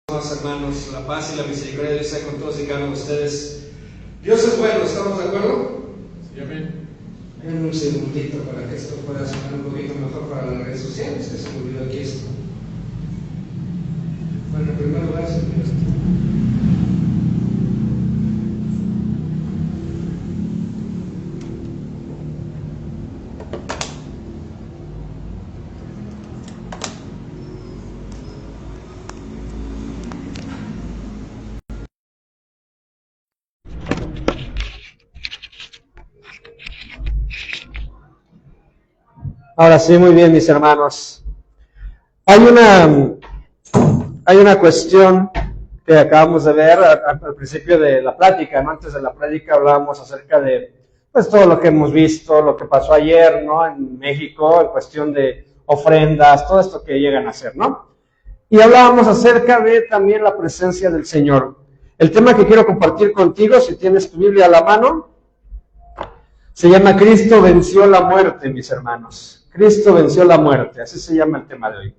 Hermanos, la paz y la misericordia de Dios sea con todos y cada uno de ustedes. Dios es bueno, ¿estamos de acuerdo? Sí, amén. Denme un segundito para que esto pueda sonar un poquito mejor para las redes sociales, que se me olvidó aquí esto. Bueno, en primer lugar, se me esto. Ahora sí, muy bien, mis hermanos. Hay una cuestión que acabamos de ver al principio de la plática, ¿no? Antes de la plática hablábamos acerca de pues todo lo que hemos visto, lo que pasó ayer, ¿no? En México, en cuestión de ofrendas, todo esto que llegan a hacer, ¿no? Y hablábamos acerca de también la presencia del Señor. El tema que quiero compartir contigo, si tienes tu Biblia a la mano, se llama Cristo venció la muerte, mis hermanos. Cristo venció la muerte, así se llama el tema de hoy.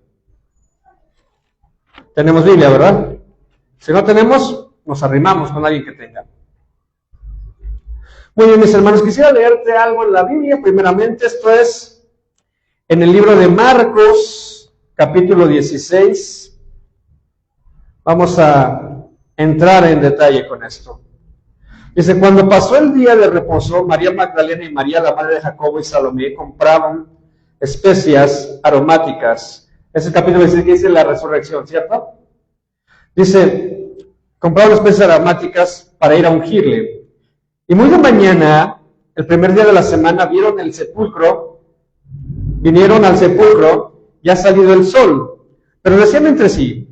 Tenemos Biblia, ¿verdad? Si no tenemos, nos arrimamos con alguien que tenga. Muy bien, mis hermanos, quisiera leerte algo en la Biblia. Primeramente, esto es en el libro de Marcos, capítulo 16. Vamos a entrar en detalle con esto. Dice, cuando pasó el día de reposo, María Magdalena y María, la madre de Jacobo y Salomé, compraban especias aromáticas. Es el capítulo 16 que dice la resurrección, ¿cierto? Dice, compraban especias aromáticas para ir a ungirle. Y muy de mañana, el primer día de la semana, vinieron al sepulcro, ya ha salido el sol. Pero decían entre sí,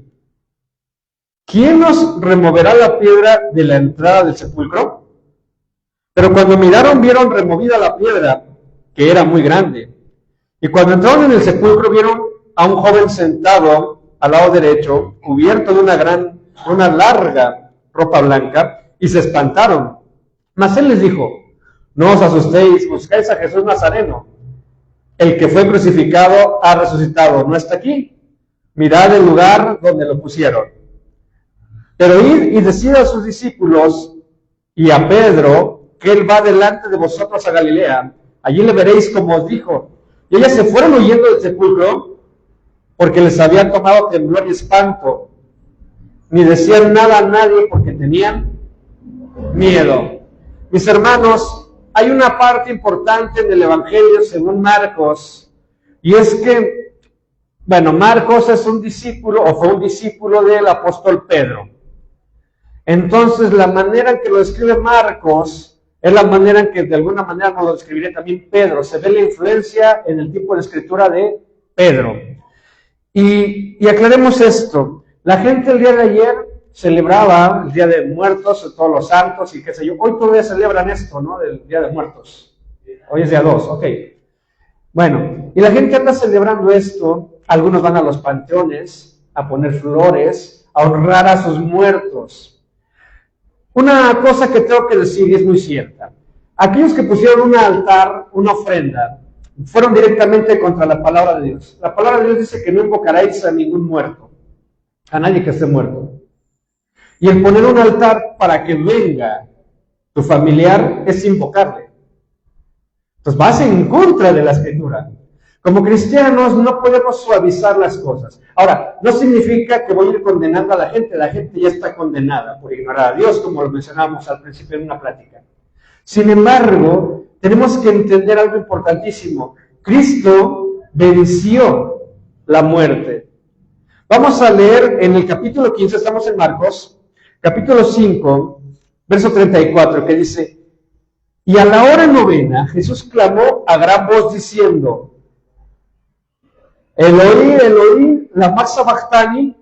¿quién nos removerá la piedra de la entrada del sepulcro? Pero cuando miraron, vieron removida la piedra, que era muy grande. Y cuando entraron en el sepulcro, vieron a un joven sentado al lado derecho, cubierto de una larga ropa blanca, y se espantaron. Mas él les dijo, no os asustéis, buscáis a Jesús Nazareno. El que fue crucificado ha resucitado, no está aquí. Mirad el lugar donde lo pusieron. Pero id y decid a sus discípulos y a Pedro que él va delante de vosotros a Galilea. Allí le veréis como os dijo. Y ellas se fueron huyendo del sepulcro porque les había tomado temblor y espanto. Ni decían nada a nadie porque tenían miedo. Mis hermanos, hay una parte importante en el Evangelio según Marcos, y es que, Marcos es un discípulo, o fue un discípulo del apóstol Pedro. Entonces, la manera en que lo escribe Marcos es la manera en que de alguna manera nos lo describiré también Pedro. Se ve la influencia en el tipo de escritura de Pedro. Y aclaremos esto. La gente el día de ayer celebraba el Día de Muertos, todos los santos y qué sé yo. Hoy todavía celebran esto, ¿no? Del Día de Muertos. Hoy es día 2, ok. Bueno, y la gente anda celebrando esto. Algunos van a los panteones a poner flores, a honrar a sus muertos. Una cosa que tengo que decir y es muy cierta. Aquellos que pusieron un altar, una ofrenda, fueron directamente contra la palabra de Dios. La palabra de Dios dice que no invocaréis a ningún muerto, a nadie que esté muerto. Y el poner un altar para que venga tu familiar es invocarle. Entonces vas en contra de la Escritura. Como cristianos no podemos suavizar las cosas. Ahora, no significa que voy a ir condenando a la gente ya está condenada por ignorar a Dios, como lo mencionábamos al principio en una plática. Sin embargo, tenemos que entender algo importantísimo. Cristo venció la muerte. Vamos a leer en el capítulo 15, estamos en Marcos, capítulo 5, verso 34, que dice, y a la hora novena Jesús clamó a gran voz diciendo, Eloi, Eloi, lama sabachthani,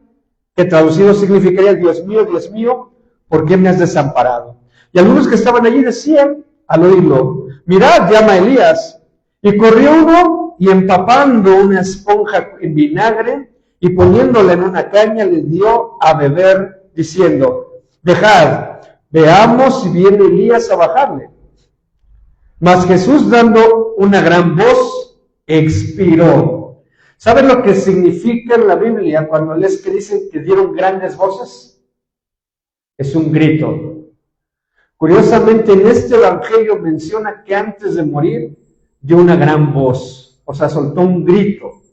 que traducido significaría, Dios mío, ¿por qué me has desamparado? Y algunos que estaban allí decían, al oírlo, mirad, llama a Elías. Y corrió uno y empapando una esponja en vinagre y poniéndola en una caña le dio a beber, diciendo, dejad, veamos si viene Elías a bajarle. Mas Jesús, dando una gran voz, expiró. ¿Saben lo que significa en la Biblia cuando lees que dicen que dieron grandes voces? Es un grito. Curiosamente, en este evangelio menciona que antes de morir dio una gran voz, o sea, soltó un grito.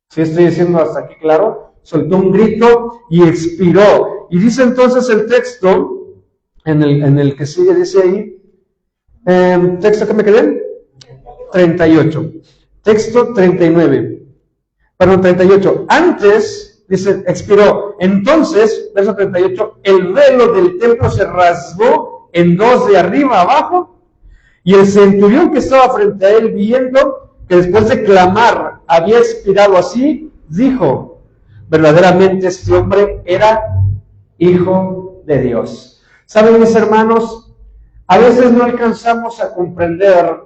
¿Sí estoy diciendo hasta aquí claro? Soltó un grito y expiró. Y dice entonces el texto, en el que sigue, dice ahí, texto que me quedé, 38, texto 39, perdón, 38, antes, dice, expiró, entonces, verso 38, el velo del templo se rasgó en dos de arriba a abajo, y el centurión que estaba frente a él, viendo que después de clamar había expirado así, dijo, verdaderamente este hombre era Hijo de Dios. ¿Saben, mis hermanos? A veces no alcanzamos a comprender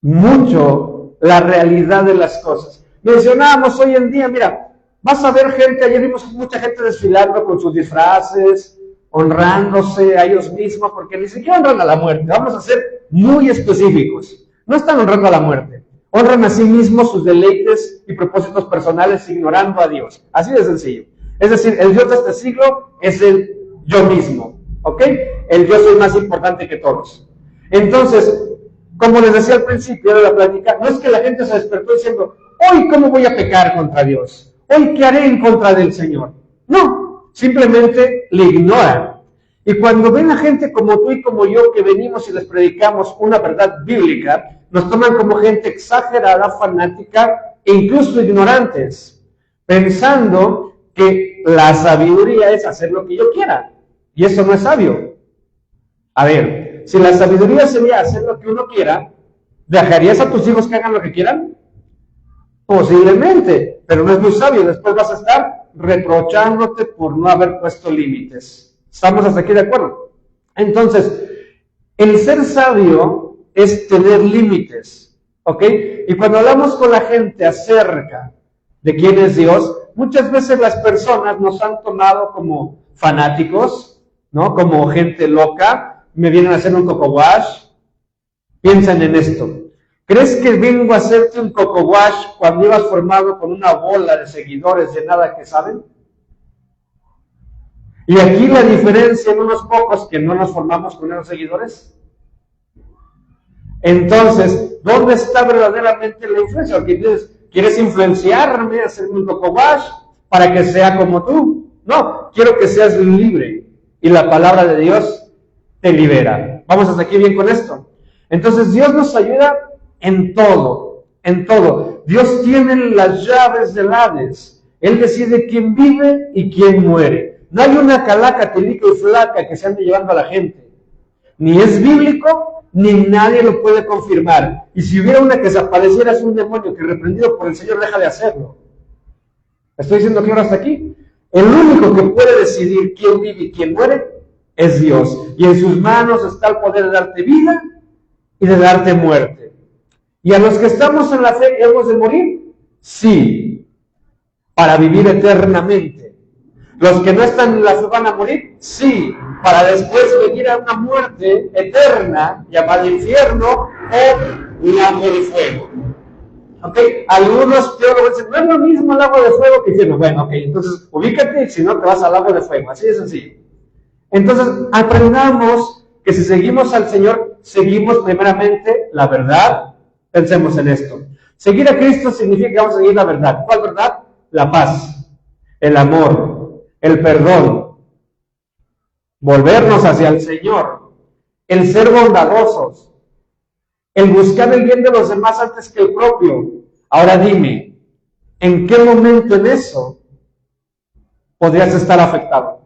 mucho la realidad de las cosas. Mencionábamos hoy en día, mira, vas a ver gente, ayer vimos mucha gente desfilando con sus disfraces, honrándose a ellos mismos, porque ni siquiera honran a la muerte. Vamos a ser muy específicos. No están honrando a la muerte. Honran a sí mismos sus deleites y propósitos personales, ignorando a Dios. Así de sencillo. Es decir, el Dios de este siglo es el yo mismo, ¿ok? El yo soy más importante que todos. Entonces, como les decía al principio de la plática, no es que la gente se despertó diciendo, hoy cómo voy a pecar contra Dios, hoy qué haré en contra del Señor. No, simplemente le ignoran. Y cuando ven a gente como tú y como yo que venimos y les predicamos una verdad bíblica, nos toman como gente exagerada, fanática e incluso ignorantes, pensando que la sabiduría es hacer lo que yo quiera. Y eso no es sabio. A ver, si la sabiduría sería hacer lo que uno quiera, ¿dejarías a tus hijos que hagan lo que quieran? Posiblemente, pero no es muy sabio. Después vas a estar reprochándote por no haber puesto límites. ¿Estamos hasta aquí de acuerdo? Entonces, el ser sabio es tener límites, ¿ok? Y cuando hablamos con la gente acerca de quién es Dios, muchas veces las personas nos han tomado como fanáticos, ¿no? Como gente loca, me vienen a hacer un coco wash. Piensan en esto. ¿Crees que vengo a hacerte un coco wash cuando ibas formado con una bola de seguidores de nada que saben? Y aquí la diferencia en unos pocos que no nos formamos con esos seguidores. Entonces, ¿dónde está verdaderamente la influencia? Porque dices, ¿quieres influenciarme a hacerme un coco wash para que sea como tú? No, quiero que seas libre. Y la palabra de Dios te libera. Vamos hasta aquí bien con esto. Entonces, Dios nos ayuda en todo, en todo. Dios tiene las llaves del Hades. Él decide quién vive y quién muere. No hay una calaca, telica y flaca que se ande llevando a la gente. Ni es bíblico, ni nadie lo puede confirmar. Y si hubiera una que se apareciera, es un demonio que reprendido por el Señor deja de hacerlo. ¿Estoy diciendo claro hasta aquí? El único que puede decidir quién vive y quién muere es Dios. Y en sus manos está el poder de darte vida y de darte muerte. ¿Y a los que estamos en la fe hemos de morir? Sí, para vivir eternamente. ¿Los que no están en la fe van a morir? Sí, para después venir a una muerte eterna llamada infierno o lago de fuego. ¿Ok? Algunos teólogos dicen, no es lo mismo el lago de fuego que infierno. Bueno, ok, entonces ubícate y si no te vas al lago de fuego. Así de sencillo. Entonces, aprendamos que si seguimos al Señor, seguimos primeramente la verdad. Pensemos en esto. Seguir a Cristo significa que vamos a seguir la verdad. ¿Cuál verdad? La paz, el amor, el perdón, volvernos hacia el Señor, el ser bondadosos, el buscar el bien de los demás antes que el propio. Ahora dime, ¿en qué momento en eso podrías estar afectado?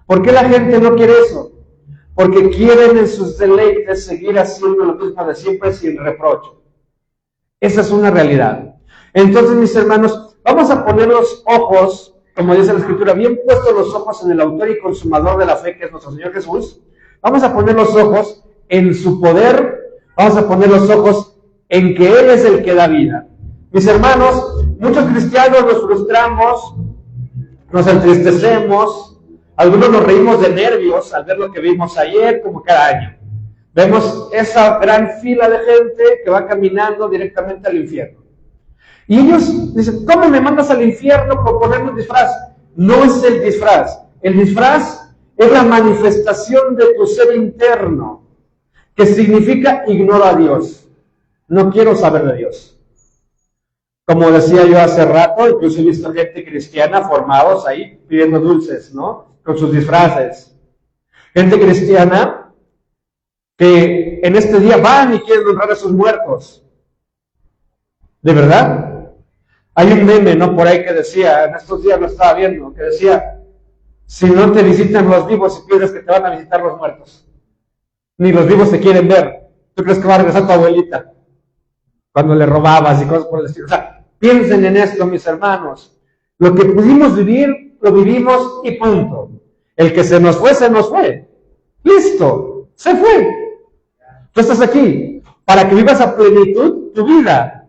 ¿Por qué la gente no quiere eso? Porque quieren en sus deleites seguir haciendo lo mismo de siempre sin reproche. Esa es una realidad. Entonces, mis hermanos, vamos a poner los ojos, como dice la Escritura, bien puestos los ojos en el autor y consumador de la fe, que es nuestro Señor Jesús. Vamos a poner los ojos en su poder, vamos a poner los ojos en que Él es el que da vida. Mis hermanos, muchos cristianos nos frustramos, nos entristecemos, algunos nos reímos de nervios al ver lo que vimos ayer, como cada año. Vemos esa gran fila de gente que va caminando directamente al infierno. Y ellos dicen, ¿cómo me mandas al infierno por ponerme un disfraz? No es el disfraz. El disfraz es la manifestación de tu ser interno, que significa ignoro a Dios. No quiero saber de Dios. Como decía yo hace rato, incluso he visto gente cristiana formados ahí pidiendo dulces, ¿no? Con sus disfraces. Gente cristiana que en este día van y quieren honrar a sus muertos. ¿De verdad? Hay un meme, ¿no? Por ahí que decía, en estos días lo estaba viendo, que decía, si no te visitan los vivos y piensas que te van a visitar los muertos. Ni los vivos te quieren ver. ¿Tú crees que va a regresar tu abuelita? Cuando le robabas y cosas por el estilo. O sea, piensen en esto, mis hermanos. Lo que pudimos vivir, lo vivimos y punto. El que se nos fue, se nos fue. Listo, se fue. Tú estás aquí para que vivas a plenitud tu vida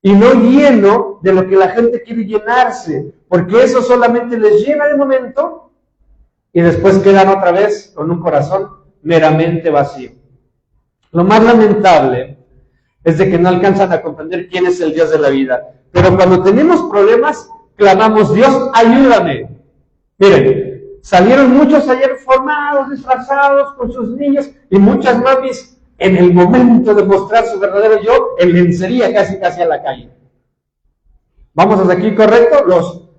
y no lleno de lo que la gente quiere llenarse, porque eso solamente les llena de momento y después quedan otra vez con un corazón meramente vacío. Lo más lamentable es de que no alcanzan a comprender quién es el Dios de la vida. Pero cuando tenemos problemas, clamamos, Dios, ayúdame. Miren, salieron muchos ayer formados, disfrazados con sus niños, y muchas mamis en el momento de mostrar su verdadero yo, en lencería casi a la calle. ¿Vamos hasta aquí, correcto?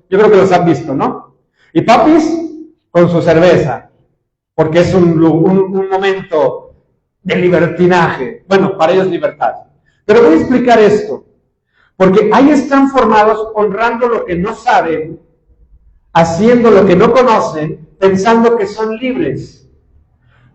Yo creo que los han visto, ¿no? Y papis con su cerveza, porque es un momento de libertinaje. Bueno, para ellos libertad. Pero voy a explicar esto, porque ahí están formados honrando lo que no saben, haciendo lo que no conocen, pensando que son libres.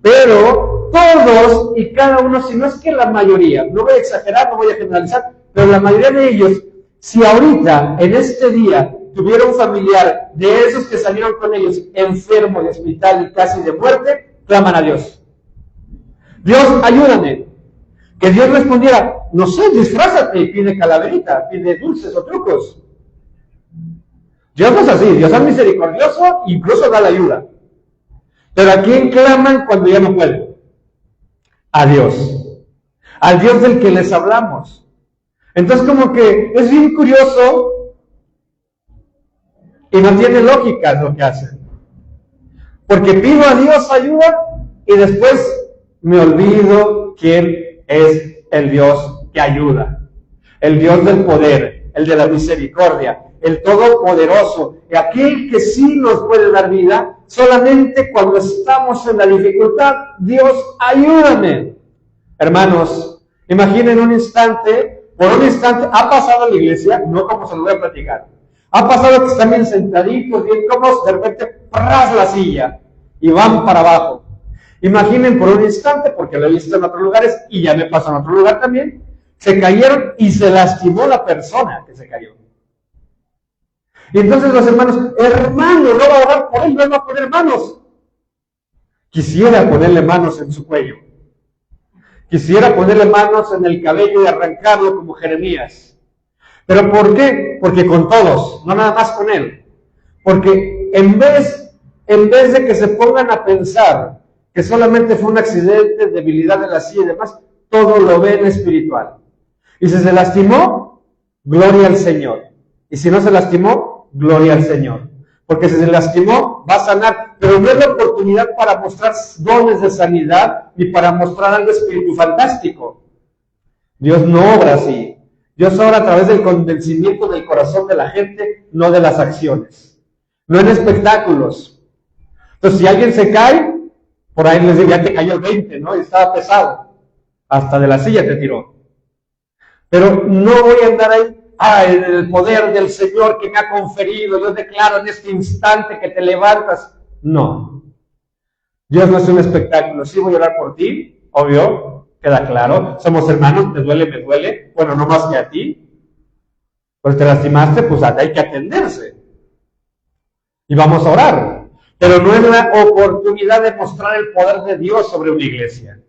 Pero todos y cada uno, si no es que la mayoría, no voy a exagerar, no voy a generalizar, pero la mayoría de ellos, si ahorita, en este día, tuviera un familiar de esos que salieron con ellos enfermo de hospital y casi de muerte, claman a Dios. Dios, ayúdame. Que Dios respondiera, no sé, disfrázate y pide calaverita, pide dulces o trucos. Dios no es así, Dios es misericordioso, incluso da la ayuda. Pero ¿a quién claman cuando ya no pueden? A Dios. Al Dios del que les hablamos. Entonces como que es bien curioso y no tiene lógica lo que hacen. Porque pido a Dios ayuda y después me olvido quién es el Dios que ayuda. El Dios del poder, el de la misericordia, el todopoderoso, aquel que sí nos puede dar vida, solamente cuando estamos en la dificultad, Dios, ayúdame. Hermanos, imaginen un instante, por un instante, ha pasado en la iglesia, no como se lo voy a platicar, ha pasado que están bien sentaditos, bien cómodos, de repente, ¡pras! La silla, y van para abajo. Imaginen por un instante, porque lo he visto en otros lugares, y ya me pasó en otro lugar también, se cayeron y se lastimó la persona que se cayó. Y entonces los hermanos, hermano, no va a orar por él, no va a poner manos. Quisiera ponerle manos en su cuello. Quisiera ponerle manos en el cabello y arrancarlo como Jeremías. ¿Pero por qué? Porque con todos, no nada más con él. Porque en vez de que se pongan a pensar que solamente fue un accidente, debilidad de la silla y demás, todo lo ven espiritual. Y si se lastimó, gloria al Señor. Y si no se lastimó, gloria al Señor. Porque si se lastimó, va a sanar. Pero no es la oportunidad para mostrar dones de sanidad ni para mostrar algo espíritu fantástico. Dios no obra así. Dios obra a través del convencimiento del corazón de la gente, no de las acciones. No en espectáculos. Entonces, si alguien se cae, por ahí les digo, ya te cayó el 20, ¿no? Y estaba pesado. Hasta de la silla te tiró. Pero no voy a andar ahí. En el poder del Señor que me ha conferido, yo declaro en este instante que te levantas. No. Dios no es un espectáculo. Sí voy a orar por ti, obvio, queda claro. Somos hermanos, te duele, me duele. Bueno, no más que a ti. Pues te lastimaste, pues hay que atenderse. Y vamos a orar. Pero no es la oportunidad de mostrar el poder de Dios sobre una iglesia.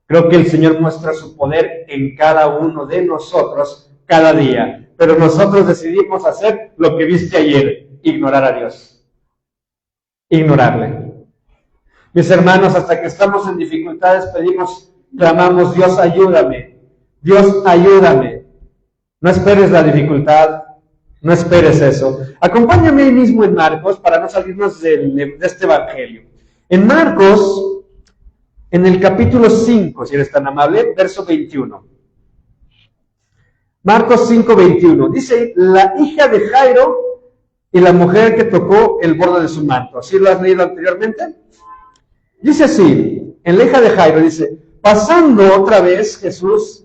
Creo que el Señor muestra su poder en cada uno de nosotros cada día, pero nosotros decidimos hacer lo que viste ayer, ignorar a Dios, ignorarle. Mis hermanos, hasta que estamos en dificultades pedimos, clamamos, Dios ayúdame, No esperes la dificultad, no esperes eso. Acompáñame ahí mismo en Marcos para no salirnos de este evangelio. En Marcos, en el capítulo 5, si eres tan amable, verso 21. Marcos 5, 21. Dice, la hija de Jairo y la mujer que tocó el borde de su manto. ¿Así lo has leído anteriormente? Dice así, en la hija de Jairo, dice, pasando otra vez Jesús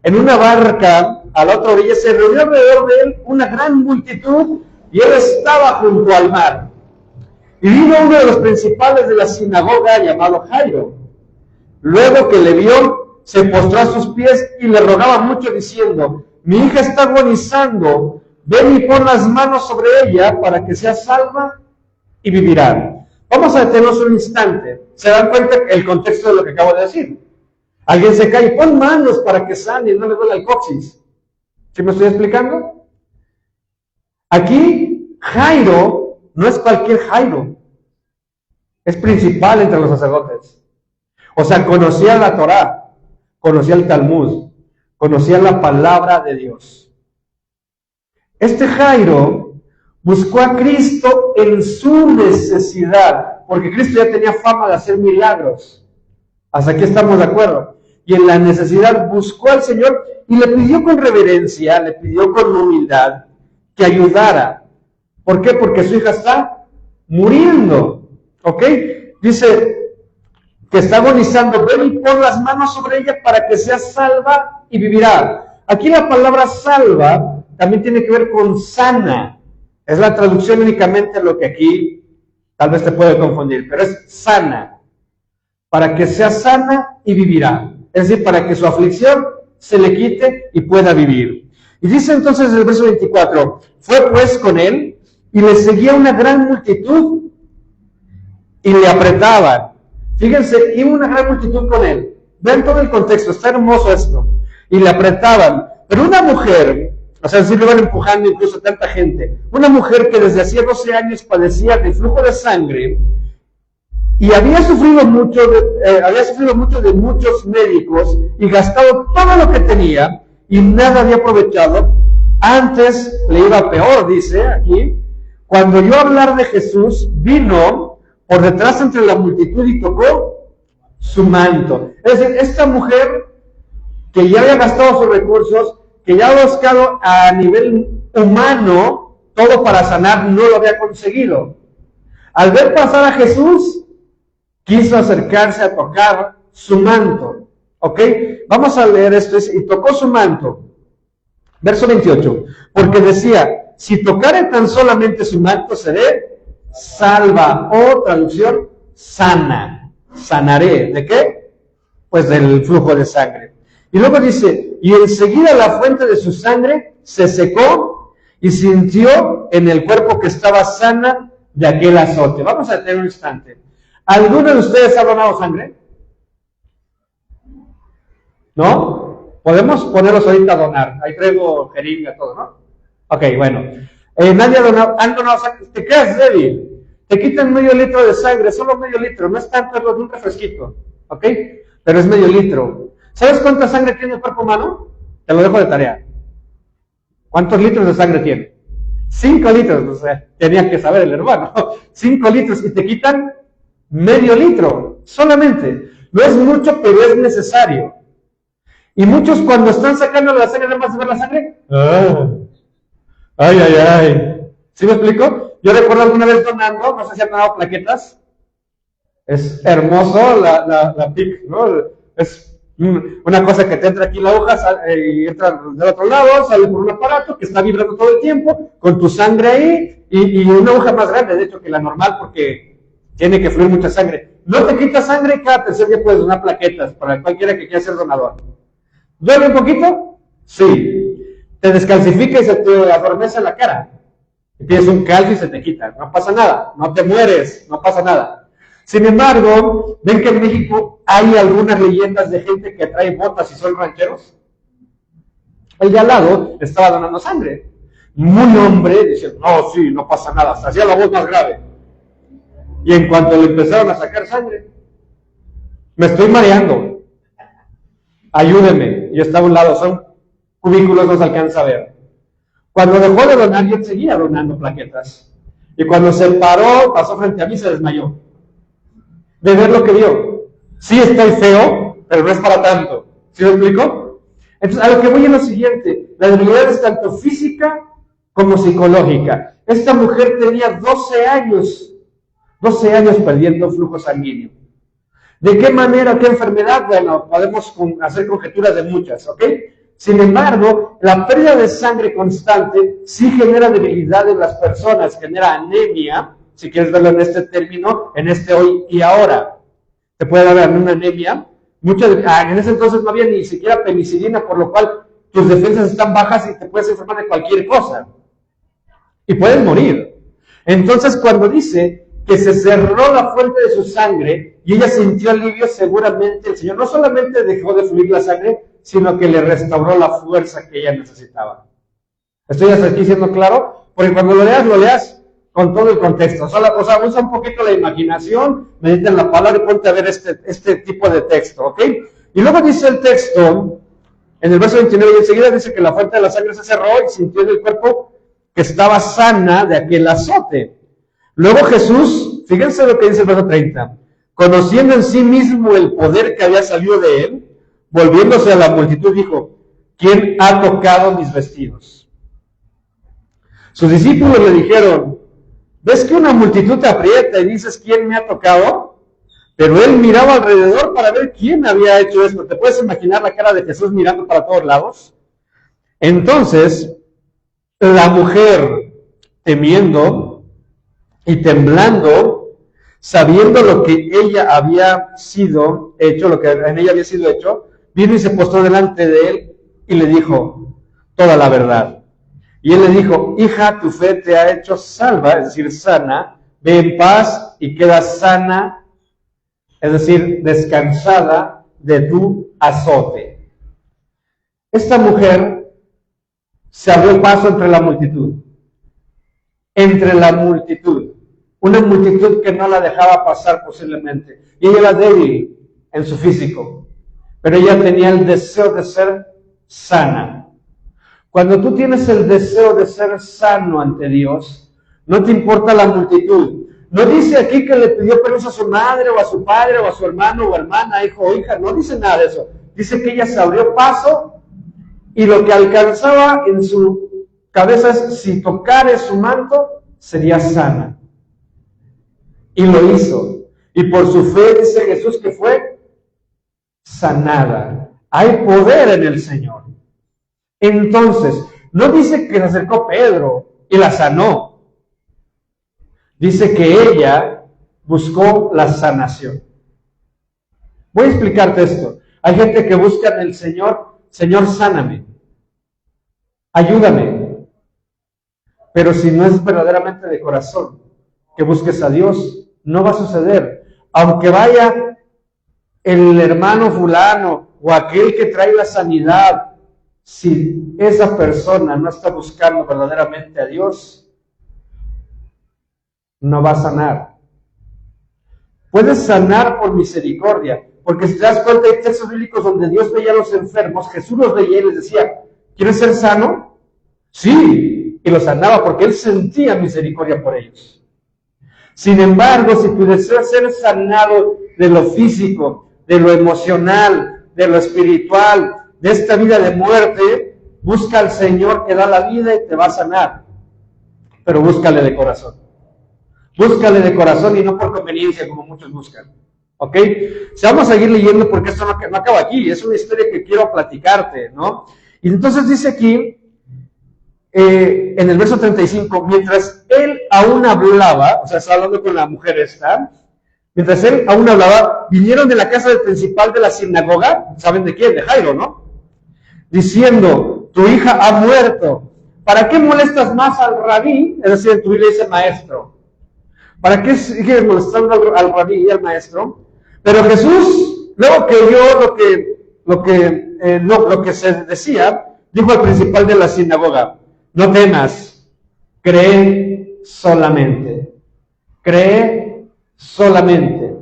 en una barca a la otra orilla, se reunió alrededor de él una gran multitud y él estaba junto al mar. Y vino uno de los principales de la sinagoga llamado Jairo. Luego que le vio, se postró a sus pies y le rogaba mucho diciendo, mi hija está agonizando, ven y pon las manos sobre ella para que sea salva y vivirá. Vamos a detenernos un instante. ¿Se dan cuenta el contexto de lo que acabo de decir? Alguien se cae, pon manos para que sane y no le duele el coxis. ¿Sí me estoy explicando? Aquí, Jairo no es cualquier Jairo. Es principal entre los sacerdotes. O sea, conocía la Torá, conocía el Talmud, conocía la palabra de Dios. Este Jairo buscó a Cristo en su necesidad, porque Cristo ya tenía fama de hacer milagros. Hasta aquí estamos de acuerdo. Y en la necesidad buscó al Señor y le pidió con reverencia, le pidió con humildad que ayudara. ¿Por qué? Porque su hija está muriendo. ¿Ok? Dice que está agonizando. Ven y pon las manos sobre ella para que sea salva y vivirá. Aquí la palabra salva también tiene que ver con sana. Es la traducción únicamente lo que aquí tal vez te puede confundir, pero es sana. Para que sea sana y vivirá. Es decir, para que su aflicción se le quite y pueda vivir. Y dice entonces el verso 24, fue pues con él y le seguía una gran multitud y le apretaban. Fíjense, iba una gran multitud con él. Vean todo el contexto, está hermoso esto. Y le apretaban. Pero una mujer, o sea, sí lo van empujando incluso tanta gente, una mujer que desde hacía 12 años padecía de flujo de sangre y había sufrido mucho de muchos médicos y gastado todo lo que tenía y nada había aprovechado. Antes le iba peor, dice aquí. Cuando oyó hablar de Jesús, vino por detrás entre la multitud y tocó su manto. Es decir, esta mujer que ya había gastado sus recursos, que ya ha buscado a nivel humano todo para sanar, no lo había conseguido. Al ver pasar a Jesús, quiso acercarse a tocar su manto. ¿Ok? Vamos a leer esto. Y tocó su manto. Verso 28. Porque decía, si tocare tan solamente su manto, seré salva. O traducción, sana. Sanaré. ¿De qué? Pues del flujo de sangre. Y luego dice, y enseguida la fuente de su sangre se secó y sintió en el cuerpo que estaba sana de aquel azote. Vamos a tener un instante. ¿Alguno de ustedes ha donado sangre? ¿No? Podemos ponerlos ahorita a donar. Ahí traigo jeringa, todo, ¿no? Ok, bueno. Nadie han donado sangre. ¿Te quedas débil? Te quitan medio litro de sangre, solo medio litro. No es tanto, es de un refresquito. ¿Ok? Pero es medio litro. ¿Sabes cuánta sangre tiene el cuerpo humano? Te lo dejo de tarea. ¿Cuántos litros de sangre tiene? 5 litros. O sea, tenía que saber el hermano. 5 litros y te quitan medio litro, solamente. No es mucho, pero es necesario. Y muchos cuando están sacando la sangre, nada más de ver la sangre, ay. ¿Sí me explico? Yo recuerdo alguna vez donando, no sé si han dado plaquetas. Es hermoso la PIC, ¿no? Es una cosa que te entra aquí en la hoja y entra del otro lado, sale por un aparato que está vibrando todo el tiempo, con tu sangre ahí, y una hoja más grande, de hecho, que la normal, porque tiene que fluir mucha sangre. No te quita sangre, cada tercer día puedes donar plaquetas para cualquiera que quiera ser donador. ¿Duele un poquito? Sí. Te descalcifica y se te adormece la cara. Tienes un calcio y se te quita. No pasa nada. No te mueres. No pasa nada. Sin embargo, ven que en México hay algunas leyendas de gente que trae botas y son rancheros. El de al lado estaba donando sangre. Muy hombre, dice, no, sí, no pasa nada. Se hacía la voz más grave. Y en cuanto le empezaron a sacar sangre, me estoy mareando. Ayúdeme. Y está a un lado, son cubículos no se alcanza a ver. Cuando dejó de donar, yo seguía donando plaquetas. Y cuando se paró, pasó frente a mí y se desmayó. De ver lo que vio. Sí estoy feo, pero no es para tanto. ¿Sí me explico? Entonces, a lo que voy es lo siguiente. La debilidad es tanto física como psicológica. Esta mujer tenía 12 años perdiendo flujo sanguíneo. ¿De qué manera, qué enfermedad? Bueno, podemos hacer conjeturas de muchas, ¿ok? Sin embargo, la pérdida de sangre constante sí genera debilidad en las personas, genera anemia, si quieres verlo en este término, en este hoy y ahora. Te puede dar una anemia. En ese entonces no había ni siquiera penicilina, por lo cual tus defensas están bajas y te puedes enfermar de cualquier cosa. Y puedes morir. Entonces, cuando dice que se cerró la fuente de su sangre y ella sintió alivio, seguramente el Señor no solamente dejó de fluir la sangre, sino que le restauró la fuerza que ella necesitaba. ¿Estoy aquí siendo claro? Porque cuando lo leas con todo el contexto. O sea, usa un poquito la imaginación, medita en la palabra y ponte a ver este tipo de texto, ¿ok? Y luego dice el texto, en el verso 29, y enseguida dice que la fuente de la sangre se cerró y sintió en el cuerpo que estaba sana de aquel azote. Luego Jesús, fíjense lo que dice el verso 30, conociendo en sí mismo el poder que había salido de él, volviéndose a la multitud, dijo, ¿quién ha tocado mis vestidos? Sus discípulos le dijeron, ¿ves que una multitud te aprieta y dices, ¿quién me ha tocado? Pero él miraba alrededor para ver quién había hecho esto. ¿Te puedes imaginar la cara de Jesús mirando para todos lados? Entonces, la mujer, temiendo y temblando, sabiendo lo que ella había sido hecho, lo que en ella había sido hecho, vino y se postró delante de él y le dijo toda la verdad. Y él le dijo, hija, tu fe te ha hecho salva, es decir, sana, ve en paz y queda sana, es decir, descansada de tu azote. Esta mujer se abrió paso entre la multitud. Una multitud que no la dejaba pasar posiblemente. Y ella era débil en su físico, pero ella tenía el deseo de ser sana. Cuando tú tienes el deseo de ser sano ante Dios, no te importa la multitud. No dice aquí que le pidió permiso a su madre o a su padre o a su hermano o hermana, hijo o hija, no dice nada de eso. Dice que ella se abrió paso y lo que alcanzaba en su cabeza es, si tocare su manto, sería sana. Y lo hizo. Y por su fe dice Jesús que fue sanada. Hay poder en el Señor. Entonces, no dice que se acercó Pedro y la sanó. Dice que ella buscó la sanación. Voy a explicarte esto. Hay gente que busca en el Señor, Señor, sáname, ayúdame. Pero si no es verdaderamente de corazón que busques a Dios, no va a suceder. Aunque vaya el hermano fulano o aquel que trae la sanidad, si esa persona no está buscando verdaderamente a Dios, no va a sanar. Puedes sanar por misericordia, porque si te das cuenta hay textos bíblicos donde Dios veía a los enfermos, Jesús los veía y les decía, ¿quieres ser sano? Sí, y los sanaba porque Él sentía misericordia por ellos. Sin embargo, si tu deseo es ser sanado de lo físico, de lo emocional, de lo espiritual, de esta vida de muerte, busca al Señor que da la vida y te va a sanar. Pero búscale de corazón. Búscale de corazón y no por conveniencia como muchos buscan. ¿Ok? Vamos a seguir leyendo porque esto no acaba aquí. Es una historia que quiero platicarte, ¿no? Y entonces dice aquí, en el verso 35, mientras él aún hablaba, o sea, está hablando con la mujer esta, mientras él aún hablaba, vinieron de la casa del principal de la sinagoga, ¿saben de quién? De Jairo, ¿no? Diciendo, tu hija ha muerto. ¿Para qué molestas más al rabí? Es decir, tu hija dice maestro. ¿Para qué sigues molestando al rabí y al maestro? Pero Jesús, luego que oyó lo que se decía, dijo al principal de la sinagoga, no temas, cree solamente. Cree solamente.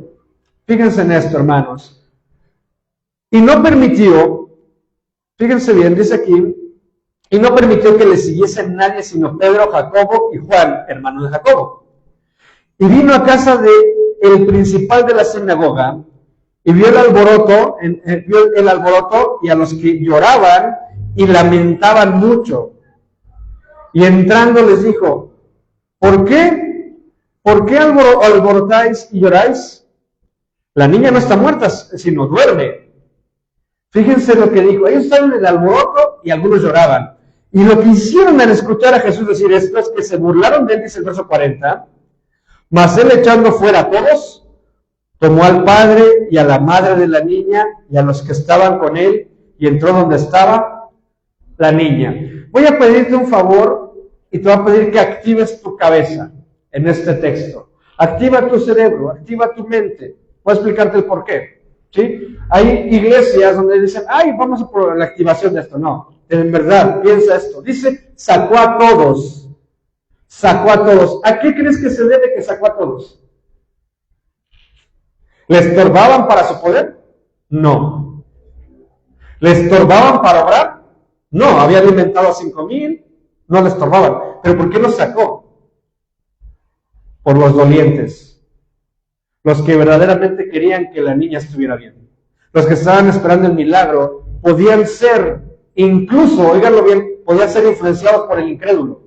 Fíjense en esto, hermanos. Y no permitió, fíjense bien, dice aquí, y no permitió que le siguiesen nadie sino Pedro, Jacobo y Juan, hermanos de Jacobo. Y vino a casa de el principal de la sinagoga y vio el alboroto y a los que lloraban y lamentaban mucho. Y entrando les dijo: ¿Por qué alborotáis y lloráis? La niña no está muerta, sino duerme. Fíjense lo que dijo. Ellos estaban en el alboroto y algunos lloraban. Y lo que hicieron al escuchar a Jesús decir esto es que se burlaron de él, dice el verso 40. Mas él, echando fuera a todos, tomó al padre y a la madre de la niña y a los que estaban con él y entró donde estaba la niña. Voy a pedirte un favor y te voy a pedir que actives tu cabeza en este texto. Activa tu cerebro, activa tu mente. Voy a explicarte el por qué. ¿Sí? Hay iglesias donde dicen: ay, vamos a por la activación de esto. No, en verdad, piensa esto. Dice: sacó a todos. Sacó a todos. ¿A qué crees que se debe que sacó a todos? ¿Le estorbaban para su poder? No. ¿Le estorbaban para obrar? No, había alimentado a 5,000, no le estorbaban. ¿Pero por qué los sacó? Por los dolientes. Los que verdaderamente querían que la niña estuviera bien. Los que estaban esperando el milagro podían ser, incluso, oíganlo bien, podían ser influenciados por el incrédulo.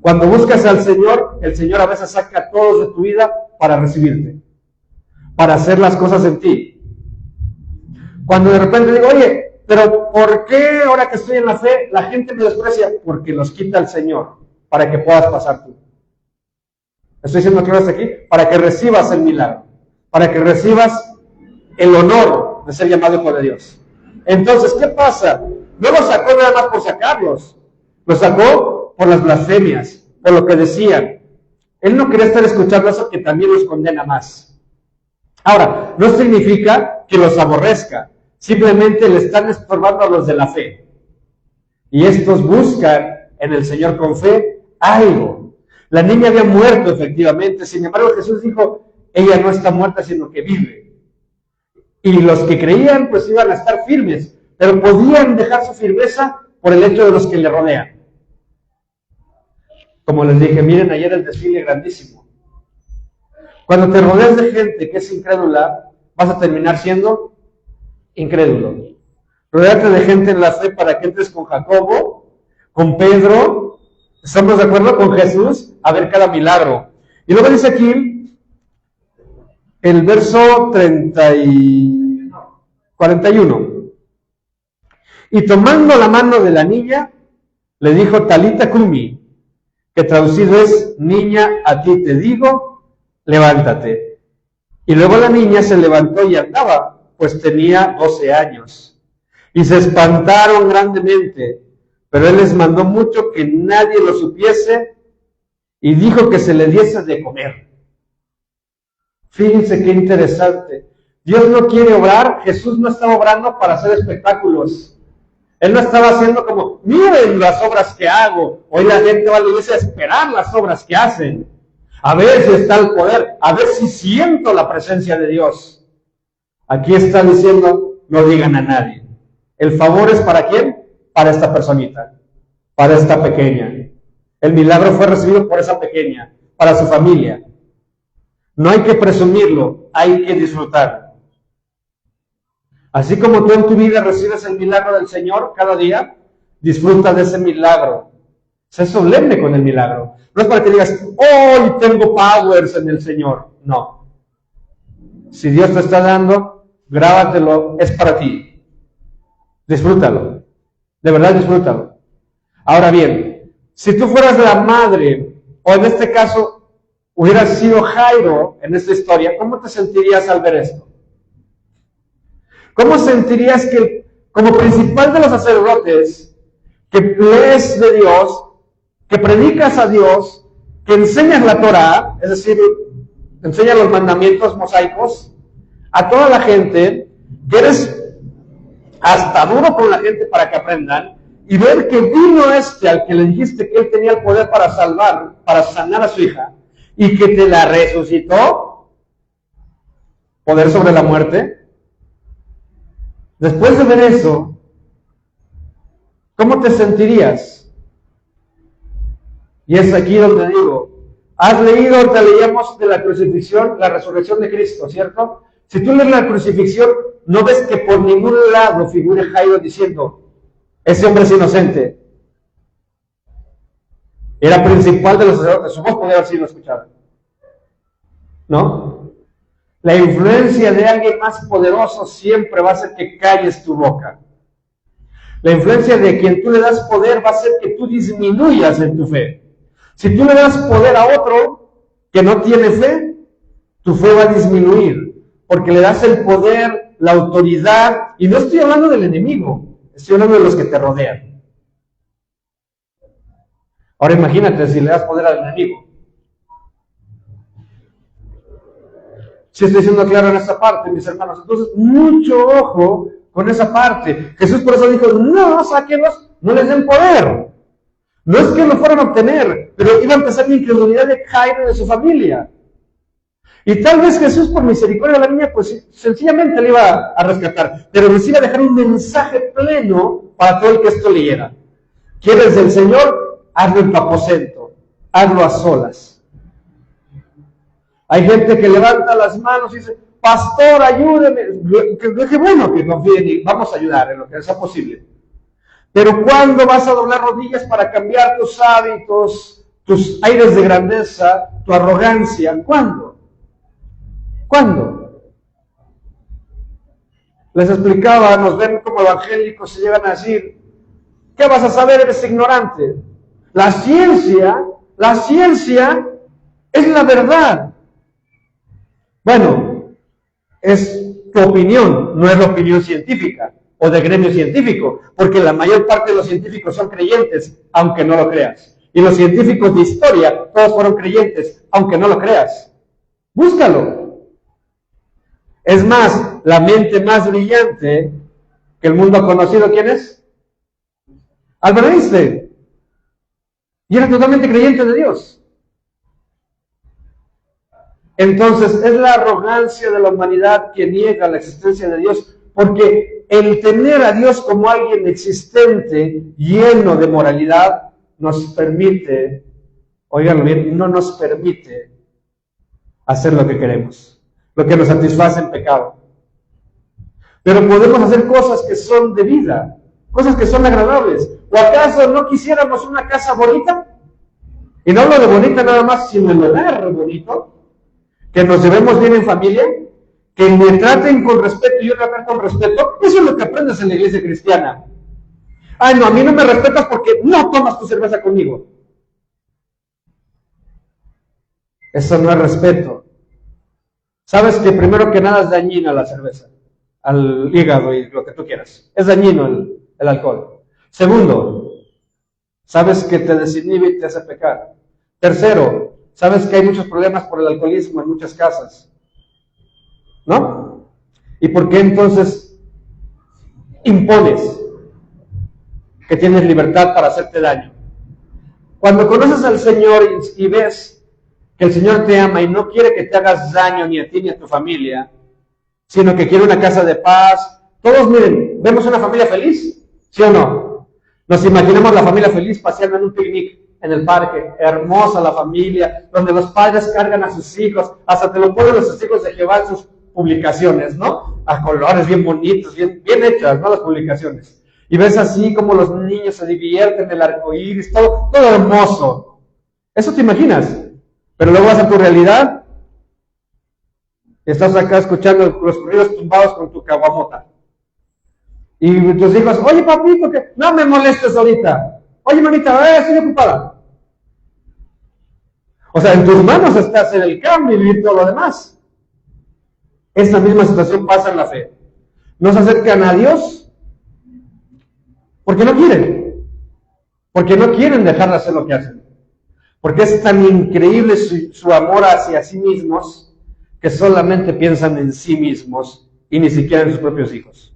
Cuando buscas al Señor, el Señor a veces saca a todos de tu vida para recibirte, para hacer las cosas en ti. Cuando de repente digo: oye, pero ¿por qué ahora que estoy en la fe la gente me desprecia? Porque los quita el Señor para que puedas pasar tú. Estoy diciendo que vas aquí para que recibas el milagro, para que recibas el honor de ser llamado hijo de Dios. Entonces, ¿qué pasa? No los sacó nada más por sacarlos, los sacó por las blasfemias, por lo que decían. Él no quería estar escuchando eso, que también los condena más. Ahora, no significa que los aborrezca, simplemente le están estorbando a los de la fe. Y estos buscan en el Señor con fe algo. La niña había muerto efectivamente, sin embargo Jesús dijo: ella no está muerta, sino que vive. Y los que creían pues iban a estar firmes, pero podían dejar su firmeza por el hecho de los que le rodean. Como les dije, miren ayer el desfile grandísimo. Cuando te rodeas de gente que es incrédula, vas a terminar siendo incrédulo. Rodeate de gente en la fe para que entres con Jacobo, con Pedro. ¿Estamos de acuerdo? Con Jesús, a ver cada milagro. Y luego dice aquí, el verso 41. Y tomando la mano de la niña, le dijo: Talita cumi, que traducido es: niña, a ti te digo, levántate. Y luego la niña se levantó y andaba, pues tenía 12 años. Y se espantaron grandemente. Pero él les mandó mucho que nadie lo supiese y dijo que se le diese de comer. Fíjense qué interesante. Dios no quiere obrar. Jesús no estaba obrando para hacer espectáculos. Él no estaba haciendo como: miren las obras que hago. Hoy la gente va a la iglesia a esperar las obras que hacen. A ver si está el poder. A ver si siento la presencia de Dios. Aquí está diciendo: no digan a nadie. El favor es ¿para quién? Para esta personita, para esta pequeña. El milagro fue recibido por esa pequeña, para su familia. No hay que presumirlo, hay que disfrutar. Así como tú en tu vida recibes el milagro del Señor cada día, disfruta de ese milagro. Sé solemne con el milagro. No es para que digas: hoy tengo powers en el Señor. No. Si Dios te está dando, grábatelo, es para ti. Disfrútalo. De verdad, disfrútalo. Ahora bien, si tú fueras la madre, o en este caso hubieras sido Jairo en esta historia, ¿cómo te sentirías al ver esto? ¿Cómo sentirías que, como principal de los sacerdotes, que lees de Dios, que predicas a Dios, que enseñas la Torá, es decir, enseñas los mandamientos mosaicos a toda la gente, que eres hasta duro con la gente para que aprendan, y ver que vino al que le dijiste que él tenía el poder para salvar, para sanar a su hija, y que te la resucitó, poder sobre la muerte? Después de ver eso, ¿Cómo te sentirías? Y es aquí donde digo, has leído, te leíamos de la crucifixión, la resurrección de Cristo, ¿cierto? Si tú lees la crucifixión, no ves que por ningún lado figure Jairo diciendo, ese hombre es inocente. Era principal de los sacerdotes, su voz podía haber sido escuchada. ¿No? La influencia de alguien más poderoso siempre va a hacer que calles tu boca. La influencia de quien tú le das poder va a hacer que tú disminuyas en tu fe. Si tú le das poder a otro que no tiene fe, tu fe va a disminuir, porque le das el poder, la autoridad, y no estoy hablando del enemigo, estoy hablando de los que te rodean. Ahora imagínate si le das poder al enemigo. Si estoy siendo claro en esta parte, mis hermanos, entonces mucho ojo con esa parte. Jesús por eso dijo, no, sáquenlos, no les den poder. No es que lo fueran a obtener, pero iba a empezar la incredulidad de Jairo y de su familia. Y tal vez Jesús, por misericordia de la niña, pues sencillamente le iba a rescatar, pero les iba a dejar un mensaje pleno para todo el que esto leyera. ¿Quieres del Señor? Hazlo en tu aposento, hazlo a solas. Hay gente que levanta las manos y dice, pastor, ayúdeme. Dije, bueno, que confíen y vamos a ayudar en lo que sea posible. Pero ¿cuándo vas a doblar rodillas para cambiar tus hábitos, tus aires de grandeza, tu arrogancia? ¿Cuándo? ¿Cuándo? Les explicaba, nos ven como evangélicos, se llegan a decir, ¿qué vas a saber? Eres ignorante. La ciencia es la verdad. Bueno, es tu opinión, no es la opinión científica o de gremio científico, porque la mayor parte de los científicos son creyentes, aunque no lo creas. Y los científicos de historia, todos fueron creyentes, aunque no lo creas. Búscalo. Es más, la mente más brillante que el mundo ha conocido, ¿quién es? Albert Einstein. Y era totalmente creyente de Dios. Entonces, es la arrogancia de la humanidad que niega la existencia de Dios, porque el tener a Dios como alguien existente, lleno de moralidad, nos permite, óiganlo bien, no nos permite hacer lo que queremos, lo que nos satisface en pecado. Pero podemos hacer cosas que son de vida, cosas que son agradables. ¿O acaso no quisiéramos una casa bonita? Y no hablo de bonita nada más, sino el hogar bonito. Que nos llevemos bien en familia, que me traten con respeto y yo tratar con respeto. Eso es lo que aprendes en la iglesia cristiana. Ay, no, a mí no me respetas porque no tomas tu cerveza conmigo. Eso no es respeto. Sabes que primero que nada es dañina la cerveza, al hígado y lo que tú quieras. Es dañino el alcohol. Segundo, sabes que te desinhibe y te hace pecar. Tercero, sabes que hay muchos problemas por el alcoholismo en muchas casas, ¿no? ¿Y por qué entonces impones que tienes libertad para hacerte daño? Cuando conoces al Señor y ves que el Señor te ama y no quiere que te hagas daño ni a ti ni a tu familia, sino que quiere una casa de paz. Todos, miren, ¿vemos una familia feliz? ¿Sí o no? Nos imaginamos la familia feliz paseando en un picnic en el parque, hermosa la familia, donde los padres cargan a sus hijos, hasta te lo ponen los testigos de Jehová en sus publicaciones, ¿no? A colores bien bonitos, bien hechas, ¿no? Las publicaciones. Y ves así como los niños se divierten, el arco iris, todo hermoso. Eso te imaginas. Pero luego vas a tu realidad, estás acá escuchando los ruidos tumbados con tu caguamota. Y tus hijos, oye papito, que no me molestes ahorita. Oye mamita, estoy ocupada. O sea, en tus manos está hacer el cambio y vivir todo lo demás. Esta misma situación pasa en la fe. No se acercan a Dios porque no quieren. Porque no quieren dejar de hacer lo que hacen. Porque es tan increíble su amor hacia sí mismos que solamente piensan en sí mismos y ni siquiera en sus propios hijos.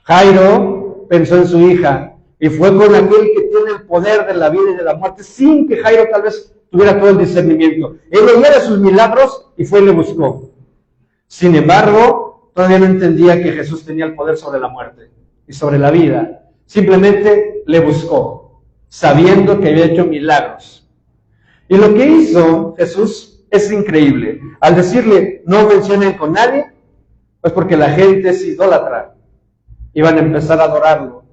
Jairo pensó en su hija y fue con aquel que tiene el poder de la vida y de la muerte sin que Jairo tal vez tuviera todo el discernimiento. Él veía de sus milagros y fue y le buscó. Sin embargo, todavía no entendía que Jesús tenía el poder sobre la muerte y sobre la vida. simplemente le buscó, sabiendo que había hecho milagros. Y lo que hizo Jesús es increíble. Al decirle, no mencionen con nadie, pues porque la gente es idólatra. Iban a empezar a adorarlo.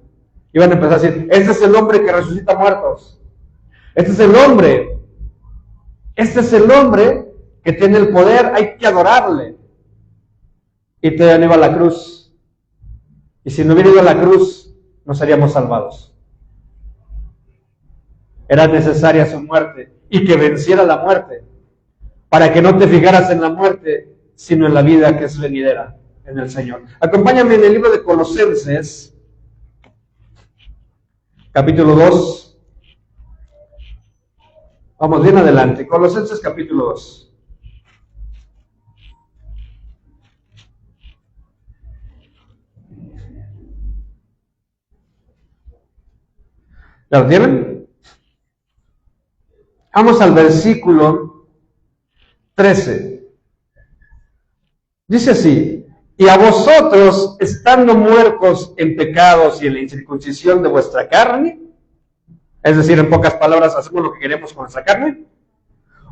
Iban a empezar a decir, este es el hombre que resucita muertos. Este es el hombre. Este es el hombre que tiene el poder, hay que adorarle. Y todavía no iba a la cruz. Y si no hubiera ido a la cruz, no seríamos salvados. Era necesaria su muerte y que venciera la muerte, para que no te fijaras en la muerte, sino en la vida que es venidera en el Señor. Acompáñame en el libro de Colosenses, capítulo 2. Vamos bien adelante. Colosenses capítulo 2. ¿Ya lo tienen? Vamos al versículo 13. Dice así, y a vosotros, estando muertos en pecados y en la incircuncisión de vuestra carne, es decir, en pocas palabras, hacemos lo que queremos con nuestra carne,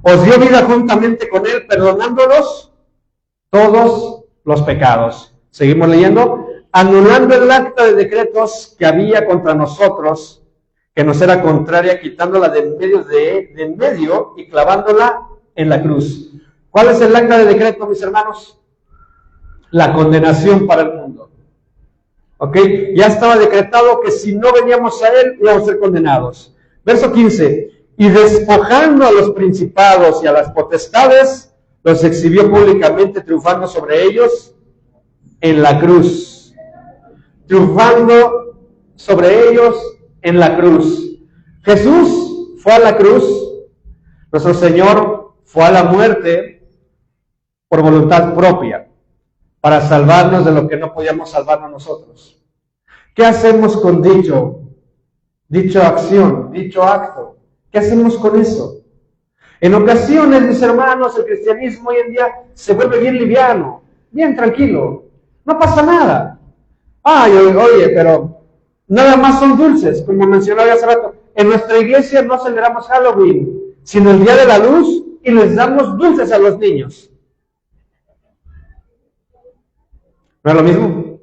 os dio vida juntamente con él, perdonándolos todos los pecados. Seguimos leyendo, anulando el acta de decretos que había contra nosotros, que nos era contraria, quitándola de en medio y clavándola en la cruz. ¿Cuál es el acta de decreto, mis hermanos? La condenación para el mundo. ¿Ok? Ya estaba decretado que si no veníamos a él, íbamos a ser condenados. Verso 15. Y despojando a los principados y a las potestades, los exhibió públicamente, triunfando sobre ellos en la cruz. Triunfando sobre ellos en la cruz. Jesús fue a la cruz. Nuestro Señor fue a la muerte por voluntad propia, para salvarnos de lo que no podíamos salvarnos nosotros. ¿Qué hacemos con dicha acción, dicho acto? ¿Qué hacemos con eso? En ocasiones, mis hermanos, el cristianismo hoy en día se vuelve bien liviano, bien tranquilo. No pasa nada. Ay, oye, pero nada más son dulces, como mencionaba hace rato. En nuestra iglesia no celebramos Halloween, sino el Día de la Luz, y les damos dulces a los niños. ¿No es lo mismo?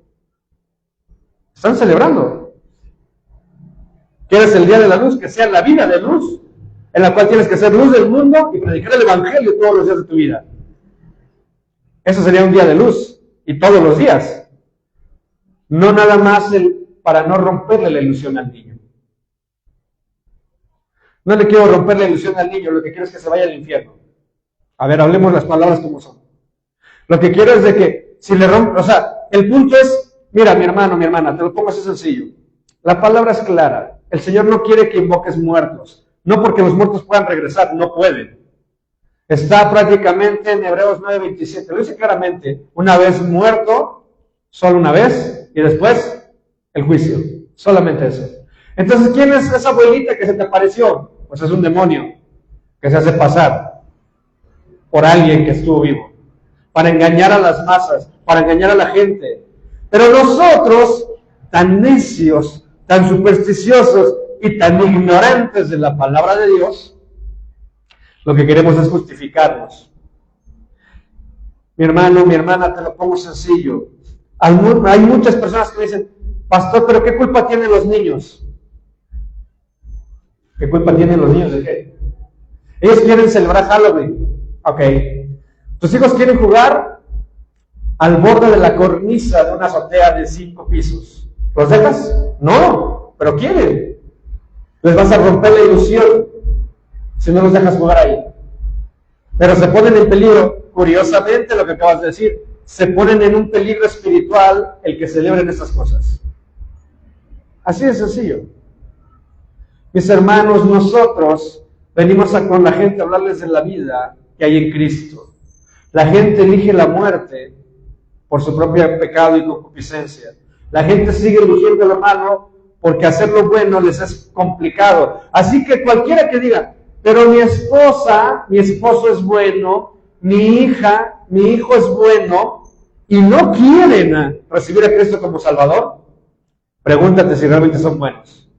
Están celebrando. ¿Quieres el Día de la Luz? Que sea la vida de luz, en la cual tienes que ser luz del mundo y predicar el Evangelio todos los días de tu vida. Eso sería un día de luz, y todos los días. No nada más para no romperle la ilusión al niño. No le quiero romper la ilusión al niño, lo que quiero es que se vaya al infierno. A ver, hablemos las palabras como son. Lo que quiero es de que si le rompe, o sea, el punto es, mira, mi hermano, mi hermana, te lo pongo así sencillo. La palabra es clara. El Señor no quiere que invoques muertos. No porque los muertos puedan regresar, no pueden. Está prácticamente en Hebreos 9:27. Lo dice claramente. Una vez muerto, solo una vez, y después el juicio. Solamente eso. Entonces, ¿quién es esa abuelita que se te apareció? Pues es un demonio que se hace pasar por alguien que estuvo vivo, para engañar a las masas, para engañar a la gente. Pero nosotros, tan necios, tan supersticiosos y tan ignorantes de la palabra de Dios, lo que queremos es justificarnos. Mi hermano, mi hermana, te lo pongo sencillo. Hay muchas personas que dicen, pastor, ¿pero qué culpa tienen los niños? ¿Qué culpa tienen los niños de qué? Ellos quieren celebrar Halloween. Ok. Tus hijos quieren jugar al borde de la cornisa de una azotea de 5 pisos. ¿Los dejas? No, pero quieren. Les vas a romper la ilusión si no los dejas jugar ahí. Pero se ponen en peligro, curiosamente lo que acabas de decir, se ponen en un peligro espiritual el que celebren esas cosas. Así de sencillo. Mis hermanos, nosotros venimos con la gente a hablarles de la vida que hay en Cristo. La gente elige la muerte por su propio pecado y concupiscencia. La gente sigue eligiendo lo malo porque hacer lo bueno les es complicado. Así que cualquiera que diga, pero mi esposa, mi esposo es bueno, mi hija, mi hijo es bueno, y no quieren recibir a Cristo como Salvador, Pregúntate si realmente son buenos.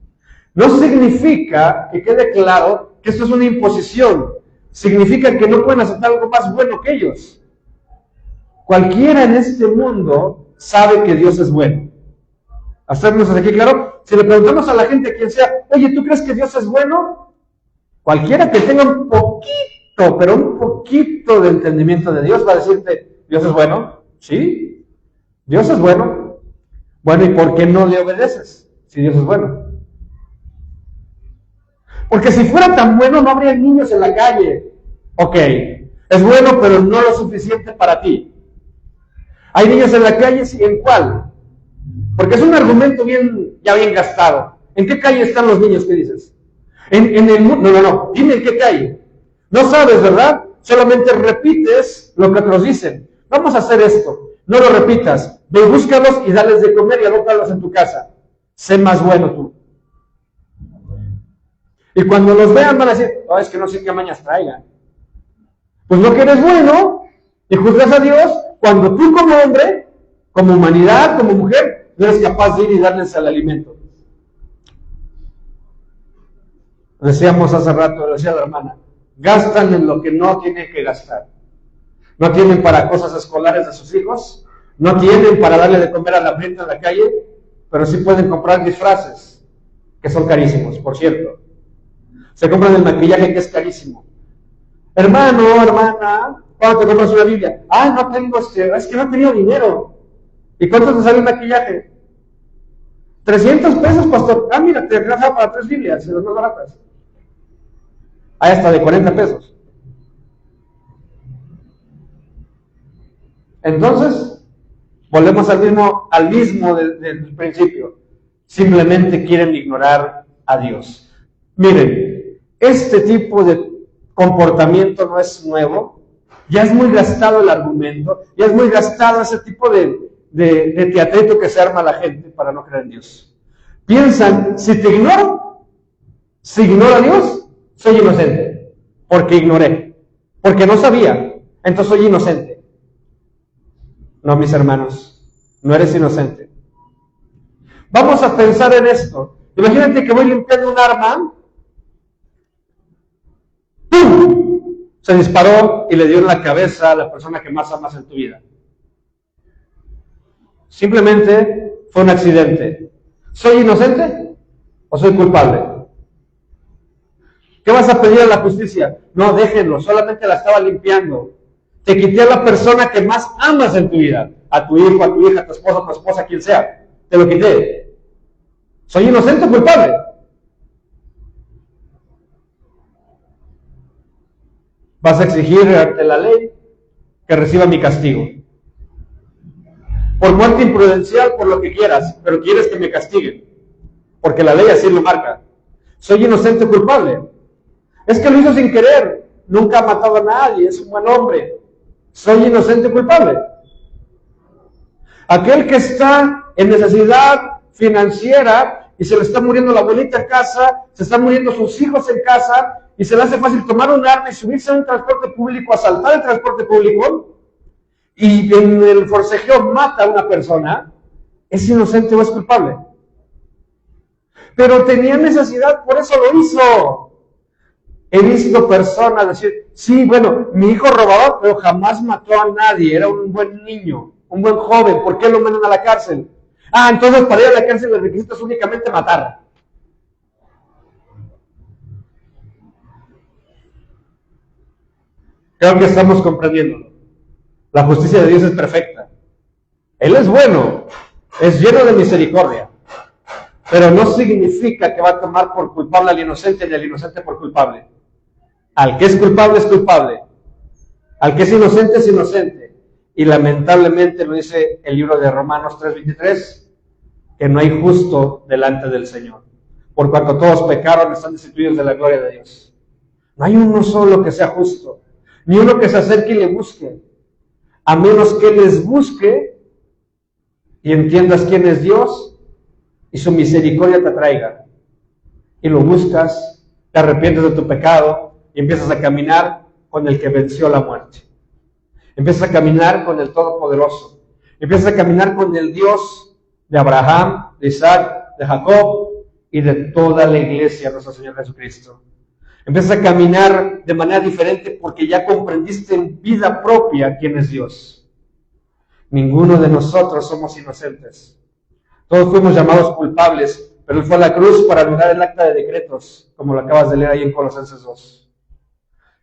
No significa, que quede claro, que esto es una imposición. Significa que no pueden aceptar algo más bueno que ellos. Cualquiera en este mundo sabe que Dios es bueno. Hacernos aquí claro, si le preguntamos a la gente, quien sea, oye, ¿tú crees que Dios es bueno? Cualquiera que tenga un poquito, pero un poquito de entendimiento de Dios va a decirte, ¿Dios es bueno? Sí, Dios es bueno. Bueno, ¿y por qué no le obedeces si Dios es bueno? Porque si fuera tan bueno no habría niños en la calle. Ok, es bueno, pero no lo suficiente para ti. ¿Hay niños en la calle? Sí, ¿en cuál? Porque es un argumento ya bien gastado. ¿En qué calle están los niños? ¿Qué dices? No. Dime en qué calle. No sabes, ¿verdad? Solamente repites lo que otros dicen. Vamos a hacer esto. No lo repitas. Ve, búscalos y dales de comer y adóptalos en tu casa. Sé más bueno tú. Y cuando los vean van a decir, oh, es que no sé qué mañas traigan. Pues no que eres bueno y juzgas a Dios cuando tú como hombre, como humanidad, como mujer, no eres capaz de ir y darles el alimento. Decíamos hace rato, decía la hermana, gastan en lo que no tienen que gastar. No tienen para cosas escolares de sus hijos, no tienen para darle de comer a la hambriento en la calle, pero sí pueden comprar disfraces, que son carísimos, por cierto. Se compran el maquillaje, que es carísimo. Hermano, hermana, ¿cuándo te compras una Biblia? Ah, no tengo, es que no he tenido dinero. ¿Y cuánto te sale el maquillaje? 300 pesos, pastor. Ah, mira, te alcanza para 3 Biblias, las más baratas. Hay hasta de 40 pesos. Entonces, volvemos al mismo del principio. Simplemente quieren ignorar a Dios. Miren, este tipo de comportamiento no es nuevo. Ya es muy gastado el argumento. Ya es muy gastado ese tipo de teatrito que se arma la gente para no creer en Dios. Piensan, si te ignoro, si ignoro a Dios, soy inocente. Porque ignoré. Porque no sabía. Entonces soy inocente. No, mis hermanos, no eres inocente. Vamos a pensar en esto. Imagínate que voy limpiando un arma. ¡Pum! Se disparó y le dio en la cabeza a la persona que más amas en tu vida. Simplemente fue un accidente. ¿Soy inocente o soy culpable? ¿Qué vas a pedir a la justicia? No, déjenlo, solamente la estaba limpiando. Te quité a la persona que más amas en tu vida. A tu hijo, a tu hija, a tu esposa, quien sea. Te lo quité. ¿Soy inocente o culpable? Vas a exigir ante la ley que reciba mi castigo. Por muerte imprudencial, por lo que quieras, pero quieres que me castiguen. Porque la ley así lo marca. ¿Soy inocente o culpable? Es que lo hizo sin querer. Nunca ha matado a nadie, es un buen hombre. ¿Soy inocente o culpable? Aquel que está en necesidad financiera y se le está muriendo la abuelita en casa, se están muriendo sus hijos en casa y se le hace fácil tomar un arma y subirse a un transporte público, asaltar el transporte público y en el forcejeo mata a una persona, ¿es inocente o es culpable? Pero tenía necesidad, por eso lo hizo. He visto personas decir, sí, bueno, mi hijo robaba, pero jamás mató a nadie, era un buen niño, un buen joven, ¿por qué lo mandan a la cárcel? Ah, entonces para ir a la cárcel el requisito es únicamente matar. Creo que estamos comprendiéndolo. La justicia de Dios es perfecta. Él es bueno, es lleno de misericordia, pero no significa que va a tomar por culpable al inocente ni al inocente por culpable. Al que es culpable, al que es inocente, y lamentablemente lo dice el libro de Romanos 3:23, que no hay justo delante del Señor, por cuanto todos pecaron, están destituidos de la gloria de Dios. No hay uno solo que sea justo, ni uno que se acerque y le busque, a menos que les busque y entiendas quién es Dios y su misericordia te atraiga, y lo buscas, te arrepientes de tu pecado y empiezas a caminar con el que venció la muerte. Empiezas a caminar con el Todopoderoso. Empiezas a caminar con el Dios de Abraham, de Isaac, de Jacob y de toda la iglesia de nuestro Señor Jesucristo. Empiezas a caminar de manera diferente porque ya comprendiste en vida propia quién es Dios. Ninguno de nosotros somos inocentes. Todos fuimos llamados culpables, pero Él fue a la cruz para anular el acta de decretos, como lo acabas de leer ahí en Colosenses 2,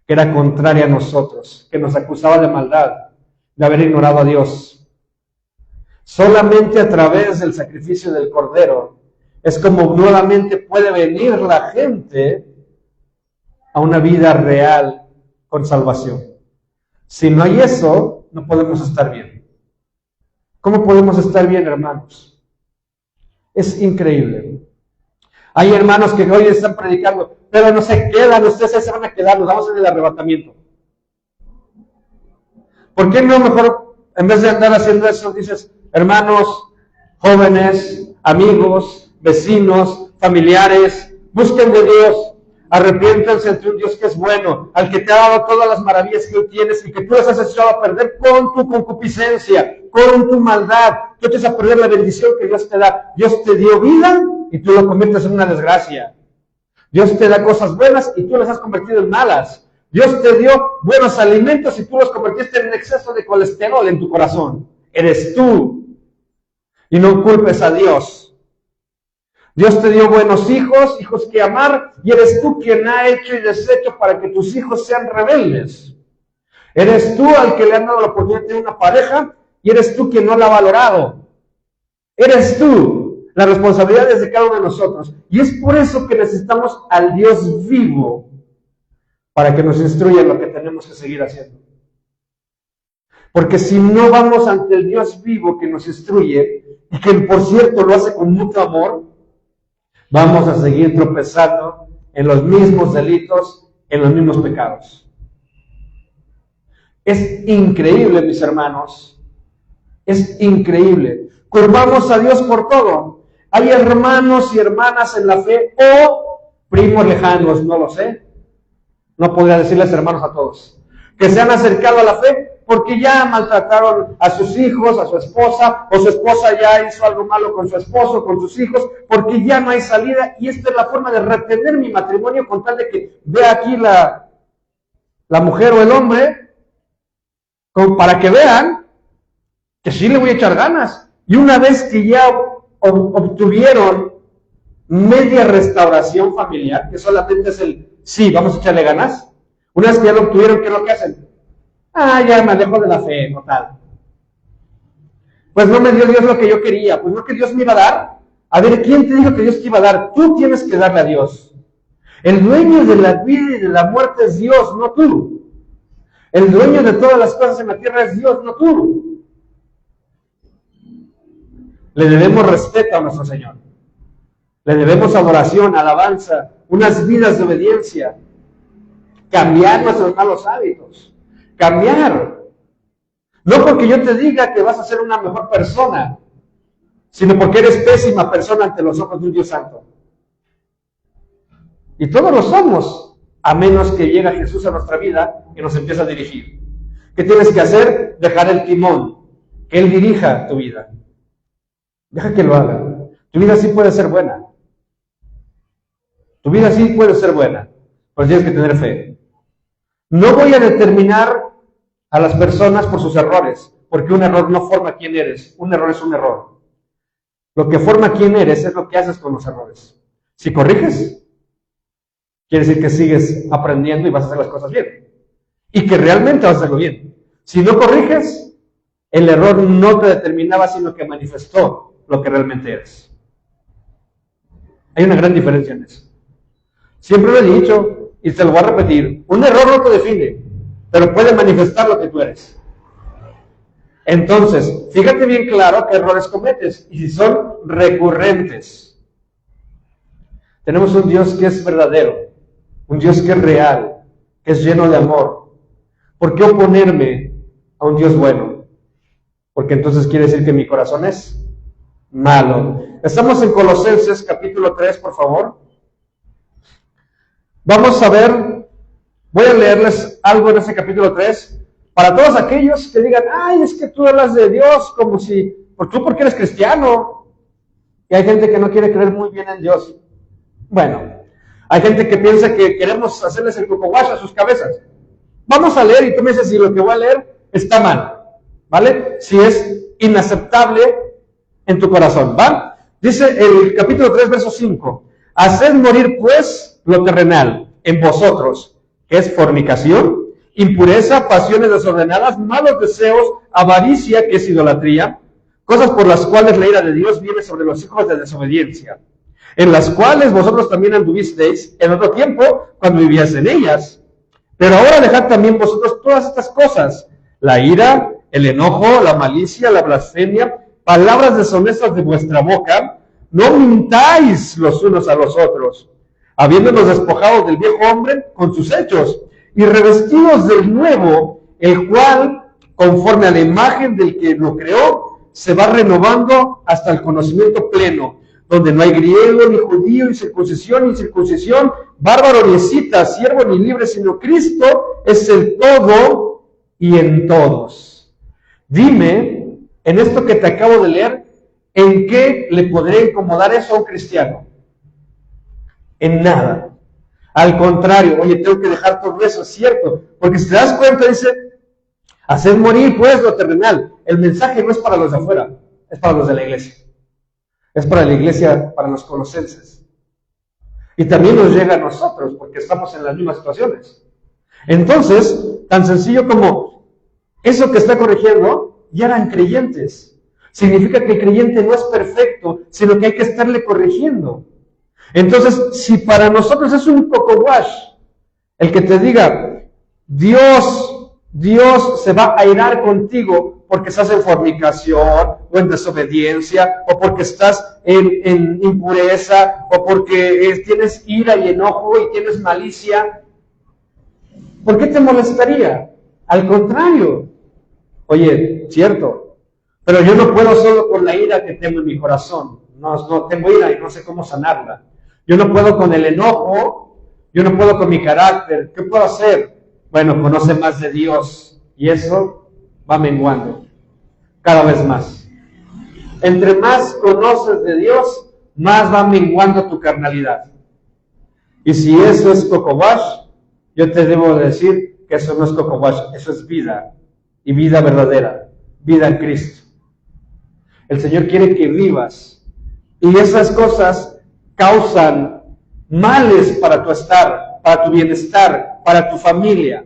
que era contraria a nosotros, que nos acusaba de maldad, de haber ignorado a Dios. Solamente a través del sacrificio del Cordero es como nuevamente puede venir la gente a una vida real con salvación. Si no hay eso, no podemos estar bien. ¿Cómo podemos estar bien, hermanos? Es increíble. Hay hermanos que hoy están predicando, pero no se quedan, ustedes se van a quedar, nos vamos en el arrebatamiento. ¿Por qué no mejor, en vez de andar haciendo eso, dices, hermanos, jóvenes, amigos, vecinos, familiares, busquen de Dios, arrepiéntanse ante un Dios que es bueno, al que te ha dado todas las maravillas que hoy tienes y que tú las has echado a perder con tu concupiscencia, con tu maldad. Tú echas a perder la bendición que Dios te da. Dios te dio vida y tú lo conviertes en una desgracia. Dios te da cosas buenas y tú las has convertido en malas. Dios te dio buenos alimentos y tú los convertiste en exceso de colesterol en tu corazón. Eres tú. Y no culpes a Dios. Dios te dio buenos hijos, hijos que amar, y eres tú quien ha hecho y deshecho para que tus hijos sean rebeldes. Eres tú al que le han dado la oportunidad de una pareja, y eres tú quien no la ha valorado. Eres tú. La responsabilidad es de cada uno de nosotros. Y es por eso que necesitamos al Dios vivo, para que nos instruya en lo que tenemos que seguir haciendo. Porque si no vamos ante el Dios vivo que nos instruye, y que por cierto lo hace con mucho amor, vamos a seguir tropezando en los mismos delitos, en los mismos pecados. Es increíble, mis hermanos. Es increíble. Culpamos a Dios por todo. Hay hermanos y hermanas en la fe o primos lejanos, no lo sé. No podría decirles hermanos a todos. Que se han acercado a la fe porque ya maltrataron a sus hijos, a su esposa, o su esposa ya hizo algo malo con su esposo, con sus hijos, porque ya no hay salida, y esta es la forma de retener mi matrimonio con tal de que vea aquí la mujer o el hombre, para que vean que sí le voy a echar ganas. Y una vez que ya obtuvieron media restauración familiar, que solamente es el sí, vamos a echarle ganas, una vez que ya lo obtuvieron, ¿qué es lo que hacen? Ya me alejo de la fe, total. Pues no me dio Dios lo que yo quería, pues no que Dios me iba a dar. A ver, ¿quién te dijo que Dios te iba a dar? Tú tienes que darle a Dios. El dueño de la vida y de la muerte es Dios, no tú. El dueño de todas las cosas en la tierra es Dios, no tú. Le debemos respeto a nuestro Señor. Le debemos adoración, alabanza, unas vidas de obediencia. Cambiar nuestros malos hábitos. Cambiar. No porque yo te diga que vas a ser una mejor persona, sino porque eres pésima persona ante los ojos de un Dios santo. Y todos lo somos, a menos que llegue Jesús a nuestra vida y nos empieza a dirigir. ¿Qué tienes que hacer? Dejar el timón, que Él dirija tu vida. Deja que lo haga. Tu vida sí puede ser buena. Tu vida sí puede ser buena, pero tienes que tener fe. No voy a determinar a las personas por sus errores, porque un error no forma quién eres. Un error es un error. Lo que forma quién eres es lo que haces con los errores. Si corriges, quiere decir que sigues aprendiendo y vas a hacer las cosas bien. Y que realmente vas a hacerlo bien. Si no corriges, el error no te determinaba, sino que manifestó lo que realmente eres. Hay una gran diferencia en eso. Siempre lo he dicho y te lo voy a repetir. Un error no te define, pero puede manifestar lo que tú eres. Entonces, fíjate bien claro qué errores cometes y si son recurrentes. Tenemos un Dios que es verdadero, un Dios que es real, que es lleno de amor. ¿Por qué oponerme a un Dios bueno? Porque entonces quiere decir que mi corazón es malo. Estamos en Colosenses capítulo 3, por favor. Vamos a ver, voy a leerles algo en ese capítulo 3, para todos aquellos que digan, ay, es que tú hablas de Dios como si, tú porque eres cristiano, Y hay gente que no quiere creer muy bien en Dios. Bueno, hay gente que piensa que queremos hacerles el coco wash a sus cabezas. Vamos a leer y tú me dices si lo que voy a leer está mal, ¿vale? Si es inaceptable en tu corazón, ¿va? Dice el capítulo 3, verso 5. Haced morir pues lo terrenal en vosotros, que es fornicación, impureza, pasiones desordenadas, malos deseos, avaricia, que es idolatría, cosas por las cuales la ira de Dios viene sobre los hijos de desobediencia, en las cuales vosotros también anduvisteis en otro tiempo cuando vivíais en ellas. Pero ahora dejad también vosotros todas estas cosas: la ira, el enojo, la malicia, la blasfemia, palabras deshonestas de vuestra boca. No mintáis los unos a los otros, habiéndonos despojado del viejo hombre con sus hechos, y revestidos del nuevo, el cual, conforme a la imagen del que lo creó, se va renovando hasta el conocimiento pleno, donde no hay griego, ni judío, ni circuncisión, bárbaro, ni escita, siervo, ni libre, sino Cristo es el todo y en todos. Dime, en esto que te acabo de leer, ¿en qué le podría incomodar eso a un cristiano? En nada. Al contrario, oye, tengo que dejar todo eso, es cierto. Porque si te das cuenta, dice, hacer morir pues lo terrenal. El mensaje no es para los de afuera, es para los de la iglesia. Es para la iglesia, para los colosenses. Y también nos llega a nosotros, porque estamos en las mismas situaciones. Entonces, tan sencillo como eso que está corrigiendo, ya eran creyentes. Significa que el creyente no es perfecto, sino que hay que estarle corrigiendo. Entonces, si para nosotros es un coco wash, el que te diga, Dios se va a airar contigo porque estás en fornicación, o en desobediencia, o porque estás en impureza, o porque tienes ira y enojo y tienes malicia, ¿por qué te molestaría? Al contrario. Oye, cierto, pero yo no puedo solo con la ira que tengo en mi corazón. No tengo ira y no sé cómo sanarla. Yo no puedo con el enojo, yo no puedo con mi carácter. ¿Qué puedo hacer? Bueno, conoce más de Dios y eso va menguando cada vez más. Entre más conoces de Dios, más va menguando tu carnalidad. Y si eso es coco wash, yo te debo decir que eso no es coco wash, eso es vida, y vida verdadera, vida en Cristo. El Señor quiere que vivas, y esas cosas causan males para tu estar, para tu bienestar, para tu familia.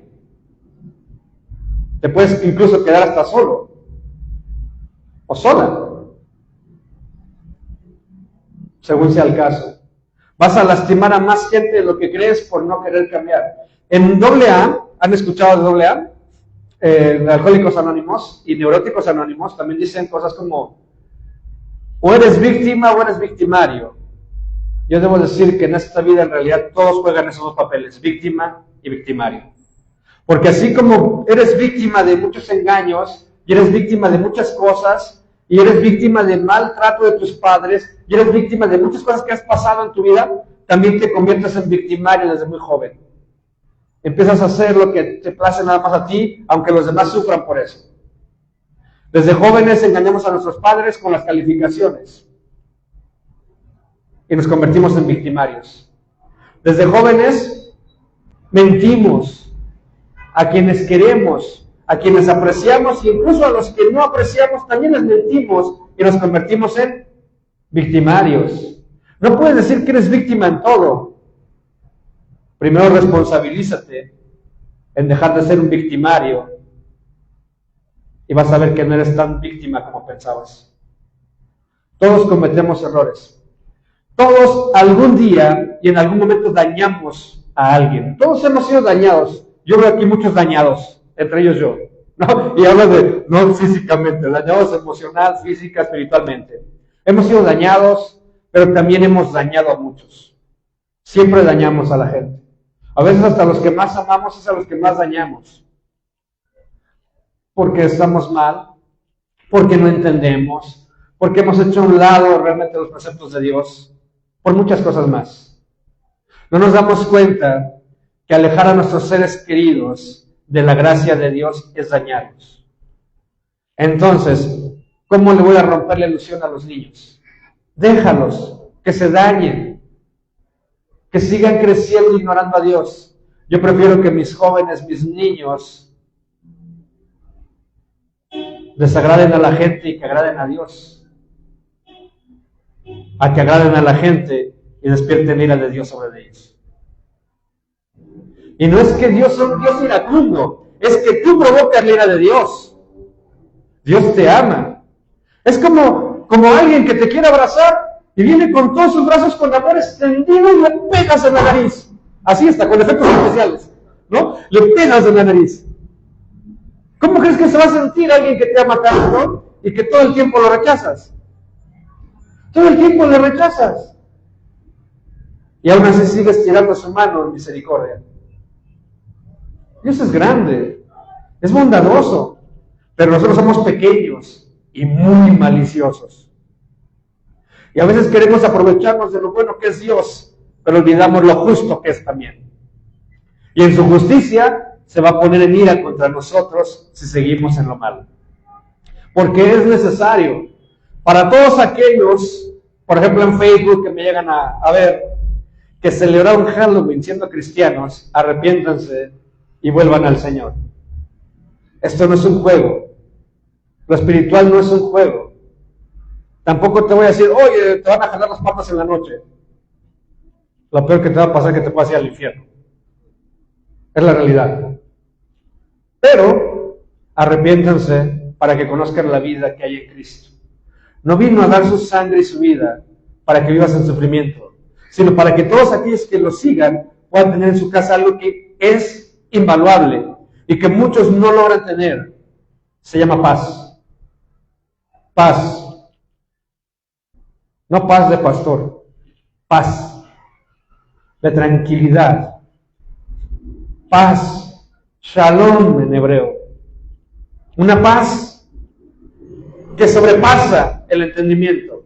Te puedes incluso quedar hasta solo o sola, según sea el caso. Vas a lastimar a más gente de lo que crees por no querer cambiar. En AA, ¿han escuchado de AA? Alcohólicos Anónimos y Neuróticos Anónimos también dicen cosas como: o eres víctima o eres victimario. Yo debo decir que en esta vida en realidad todos juegan esos dos papeles, víctima y victimario. Porque así como eres víctima de muchos engaños, y eres víctima de muchas cosas, y eres víctima del maltrato de tus padres, y eres víctima de muchas cosas que has pasado en tu vida, también te conviertes en victimario desde muy joven. Empiezas a hacer lo que te place nada más a ti, aunque los demás sufran por eso. Desde jóvenes engañamos a nuestros padres con las calificaciones y nos convertimos en victimarios. Desde jóvenes mentimos a quienes queremos, a quienes apreciamos, y incluso a los que no apreciamos también les mentimos y nos convertimos en victimarios. No puedes decir que eres víctima en todo. Primero responsabilízate en dejar de ser un victimario y vas a ver que no eres tan víctima como pensabas. Todos cometemos errores. Todos algún día y en algún momento dañamos a alguien. Todos hemos sido dañados. Yo veo aquí muchos dañados, entre ellos yo, ¿no? Y hablo de, no físicamente, dañados emocional, física, espiritualmente. Hemos sido dañados, pero también hemos dañado a muchos. Siempre dañamos a la gente. A veces hasta los que más amamos es a los que más dañamos. Porque estamos mal, porque no entendemos, porque hemos hecho a un lado realmente los preceptos de Dios, por muchas cosas más. No nos damos cuenta que alejar a nuestros seres queridos de la gracia de Dios es dañarlos. Entonces, ¿cómo le voy a romper la ilusión a los niños? Déjalos, que se dañen, que sigan creciendo ignorando a Dios. Yo prefiero que mis jóvenes, mis niños, desagraden a la gente y que agraden a Dios, a que agraden a la gente y despierten ira de Dios sobre ellos. Y no es que Dios sea un Dios iracundo, es que tú provocas la ira de Dios. Dios te ama. Es como alguien que te quiere abrazar y viene con todos sus brazos con amor extendido y le pegas en la nariz. Así está, con efectos especiales, ¿no? Le pegas en la nariz. ¿Cómo crees que se va a sentir alguien que te ama tanto y que todo el tiempo lo rechazas? Todo el tiempo le rechazas. Y aún así sigues tirando su mano en misericordia. Dios es grande, es bondadoso, pero nosotros somos pequeños y muy maliciosos. Y a veces queremos aprovecharnos de lo bueno que es Dios, pero olvidamos lo justo que es también. Y en su justicia se va a poner en ira contra nosotros si seguimos en lo malo. Porque es necesario para todos aquellos, por ejemplo en Facebook, que me llegan a ver, que celebraron Halloween siendo cristianos, arrepiéntanse y vuelvan al Señor. Esto no es un juego. Lo espiritual no es un juego. Tampoco te voy a decir, oye, te van a jalar las patas en la noche. Lo peor que te va a pasar es que te puedas ir al infierno. Es la realidad. Pero arrepiéntanse para que conozcan la vida que hay en Cristo. No vino a dar su sangre y su vida para que vivas en sufrimiento, sino para que todos aquellos que lo sigan puedan tener en su casa algo que es invaluable y que muchos no logran tener. Se llama paz. Paz. No paz de pastor, paz de tranquilidad, paz, shalom en hebreo. Una paz que sobrepasa el entendimiento.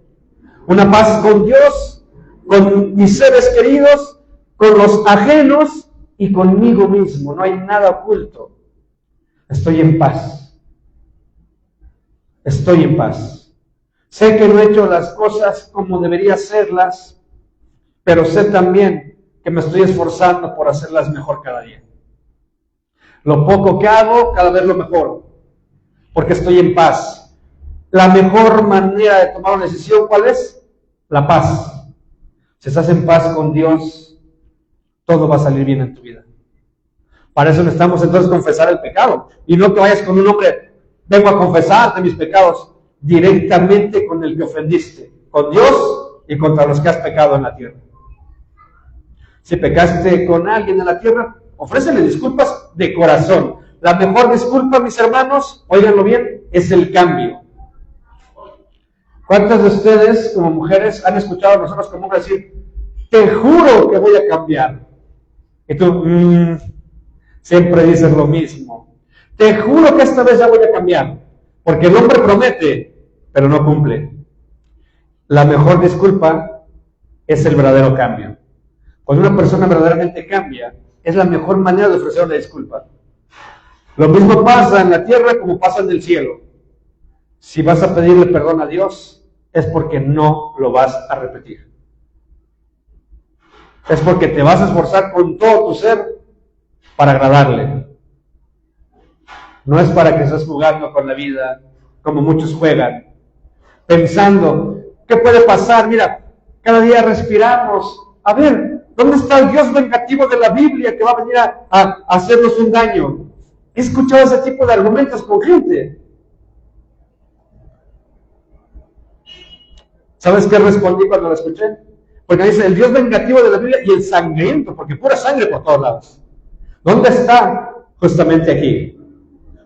Una paz con Dios, con mis seres queridos, con los ajenos y conmigo mismo. No hay nada oculto. Estoy en paz. Estoy en paz. Sé que no he hecho las cosas como debería hacerlas, pero sé también que me estoy esforzando por hacerlas mejor cada día. Lo poco que hago, cada vez lo mejor, porque estoy en paz. La mejor manera de tomar una decisión, ¿cuál es? La paz. Si estás en paz con Dios, todo va a salir bien en tu vida. Para eso necesitamos entonces confesar el pecado. Y no que vayas con un hombre, vengo a confesarte mis pecados, directamente con el que ofendiste, con Dios y contra los que has pecado en la tierra. Si pecaste con alguien en la tierra, ofrécele disculpas de corazón. La mejor disculpa, mis hermanos, óiganlo bien, es el cambio. ¿Cuántas de ustedes, como mujeres, han escuchado a nosotros como hombres decir, te juro que voy a cambiar? Y tú, siempre dices lo mismo. Te juro que esta vez ya voy a cambiar. Porque el hombre promete, pero no cumple. La mejor disculpa es el verdadero cambio. Cuando una persona verdaderamente cambia, es la mejor manera de ofrecer una disculpa. Lo mismo pasa en la tierra como pasa en el cielo. Si vas a pedirle perdón a Dios, es porque no lo vas a repetir. Es porque te vas a esforzar con todo tu ser para agradarle. No es para que estés jugando con la vida como muchos juegan, pensando, ¿qué puede pasar? Mira, cada día respiramos. A ver, ¿dónde está el Dios vengativo de la Biblia que va a venir a hacernos un daño? He escuchado ese tipo de argumentos con gente. ¿Sabes qué respondí cuando lo escuché? Porque dice, el Dios vengativo de la Biblia y el sangriento, porque pura sangre por todos lados. ¿Dónde está? Justamente aquí,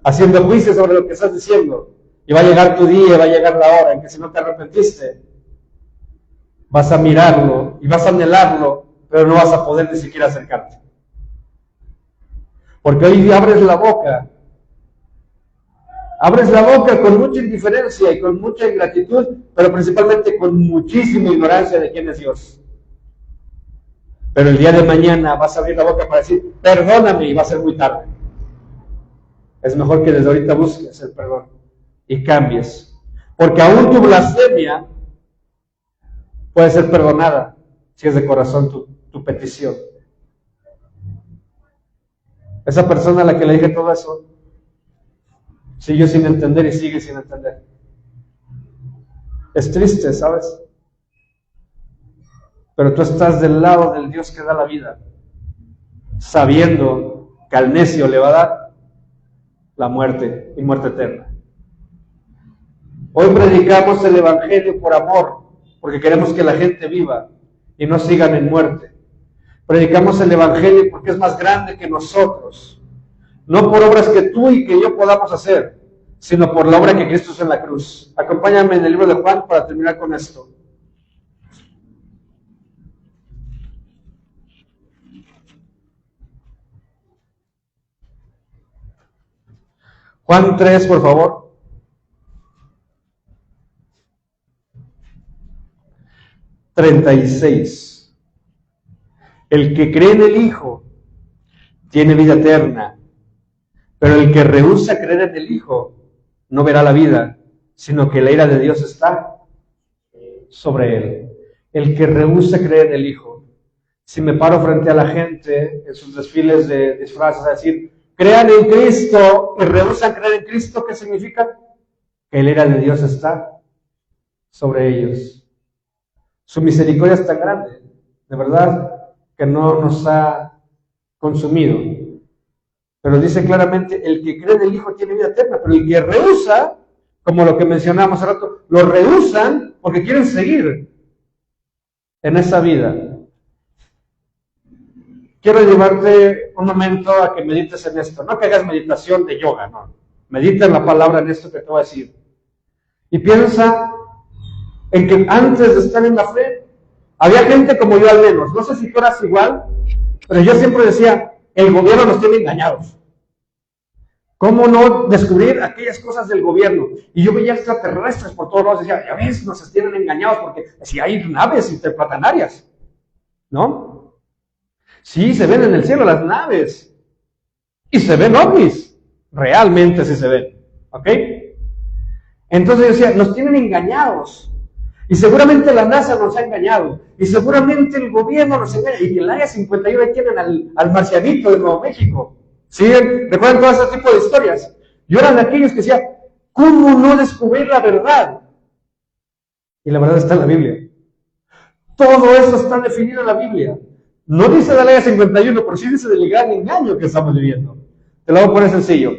haciendo juicio sobre lo que estás diciendo. Y va a llegar tu día, va a llegar la hora en que si no te arrepentiste, vas a mirarlo y vas a anhelarlo, pero no vas a poder ni siquiera acercarte. Porque hoy abres la boca con mucha indiferencia y con mucha ingratitud, pero principalmente con muchísima ignorancia de quién es Dios. Pero el día de mañana vas a abrir la boca para decir, perdóname, y va a ser muy tarde. Es mejor que desde ahorita busques el perdón y cambies. Porque aún tu blasfemia puede ser perdonada si es de corazón tu petición. Esa persona a la que le dije todo eso siguió sin entender y sigue sin entender. Es triste, ¿sabes? Pero tú estás del lado del Dios que da la vida, sabiendo que al necio le va a dar la muerte y muerte eterna. Hoy predicamos el Evangelio por amor, porque queremos que la gente viva y no sigan en muerte. Predicamos el Evangelio porque es más grande que nosotros, no por obras que tú y que yo podamos hacer, sino por la obra que Cristo hizo en la cruz. Acompáñame en el libro de Juan para terminar con esto. Juan 3, por favor. (36) El que cree en el Hijo tiene vida eterna, pero el que rehúsa creer en el Hijo no verá la vida, sino que la ira de Dios está sobre él. El que rehúsa creer en el Hijo. Si me paro frente a la gente en sus desfiles de disfraces a decir, crean en Cristo, y rehusan creer en Cristo, ¿qué significa? Que la ira de Dios está sobre ellos. Su misericordia es tan grande, de verdad, que no nos ha consumido. Pero dice claramente, el que cree en el Hijo tiene vida eterna, pero el que rehúsa, como lo que mencionamos hace rato, lo rehusan porque quieren seguir en esa vida. Quiero llevarte un momento a que medites en esto, no que hagas meditación de yoga, no. Medita en la palabra en esto que te voy a decir. Y piensa en que antes de estar en la fe, había gente como yo al menos, no sé si tú eras igual, pero yo siempre decía, el gobierno nos tiene engañados. ¿Cómo no descubrir aquellas cosas del gobierno? Y yo veía extraterrestres por todos lados, decía, ya ves, nos tienen engañados porque si hay naves interplanetarias, ¿no? Sí, se ven en el cielo las naves. Y se ven ovnis. Realmente sí se ven. ¿Ok? Entonces yo decía, nos tienen engañados. Y seguramente la NASA nos ha engañado. Y seguramente el gobierno nos engaña. Y en el área 51 ahí tienen al marcianito de Nuevo México. ¿Sí? ¿Recuerdan todo ese tipo de historias? Yo era de aquellos que decía, ¿cómo no descubrir la verdad? Y la verdad está en la Biblia. Todo eso está definido en la Biblia. No dice de la área 51, pero sí dice del gran engaño que estamos viviendo. Te lo voy a poner sencillo.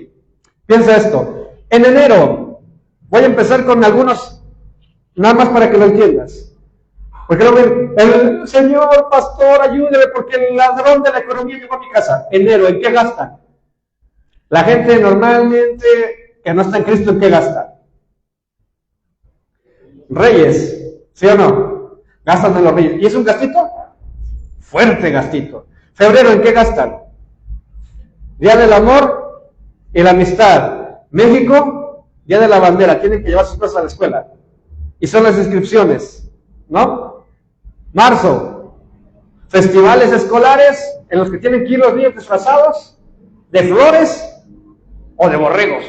Piensa esto. En enero, voy a empezar con algunos, nada más para que lo entiendas. Porque el señor pastor, ayúdeme porque el ladrón de la economía llegó a mi casa. Enero, ¿en qué gastan? La gente normalmente que no está en Cristo, ¿en qué gasta? Reyes, ¿sí o no? Gastan en los reyes. ¿Y es un gastito? Fuerte gastito. Febrero, ¿en qué gastan? Día del amor y la amistad. México, Día de la bandera. Tienen que llevar sus cosas a la escuela. Y son las inscripciones, ¿no? Marzo, festivales escolares en los que tienen que ir los niños disfrazados de flores o de borregos.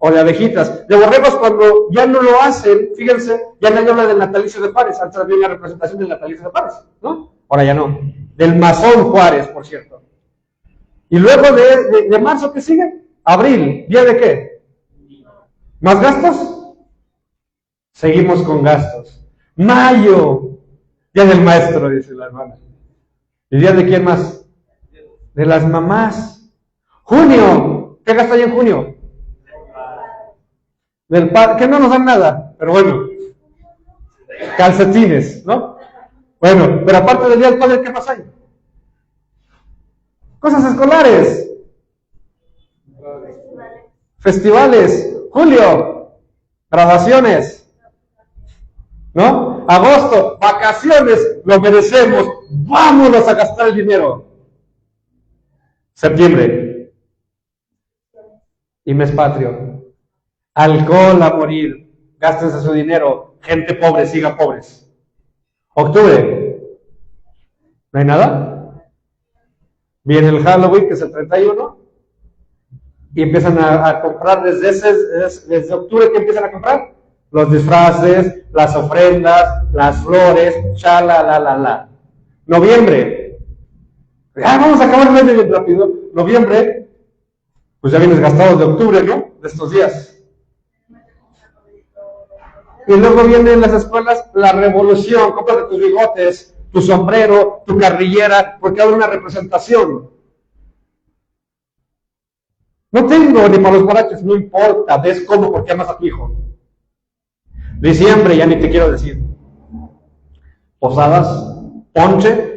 O de abejitas. De borregos cuando ya no lo hacen, fíjense, ya nadie habla del natalicio de Juárez, antes había una representación del natalicio de Juárez, ¿no? Ahora ya no. Del masón Juárez, por cierto. Y luego de marzo, ¿qué sigue? Abril, ¿día de qué? ¿Más gastos? Seguimos con gastos. Mayo, día del maestro, dice la hermana. ¿Y día de quién más? De las mamás. Junio, ¿qué gasto hay en junio? Del padre, que no nos dan nada, pero bueno, calcetines, ¿no? Bueno, pero aparte del día del padre, ¿qué más hay? Cosas escolares, festivales, julio, graduaciones, ¿no? Agosto, vacaciones, lo merecemos, vámonos a gastar el dinero. Septiembre, y mes patrio. Alcohol a morir, gástense su dinero, gente pobre, sigan pobres. Octubre, ¿no hay nada? Viene el Halloween, que es el 31, y empiezan a comprar desde octubre, que empiezan a comprar Los disfraces, las ofrendas, las flores, la. Noviembre. Vamos a acabar el mes bien rápido. Noviembre, pues ya vienes gastado de octubre, ¿no? De estos días. Y luego vienen en las escuelas la revolución. Cómprate tus bigotes, tu sombrero, tu carrillera, porque hay una representación. No tengo ni para los borrachos, no importa. ¿Ves cómo? Porque amas a tu hijo. Diciembre, ya ni te quiero decir. Posadas, ponche.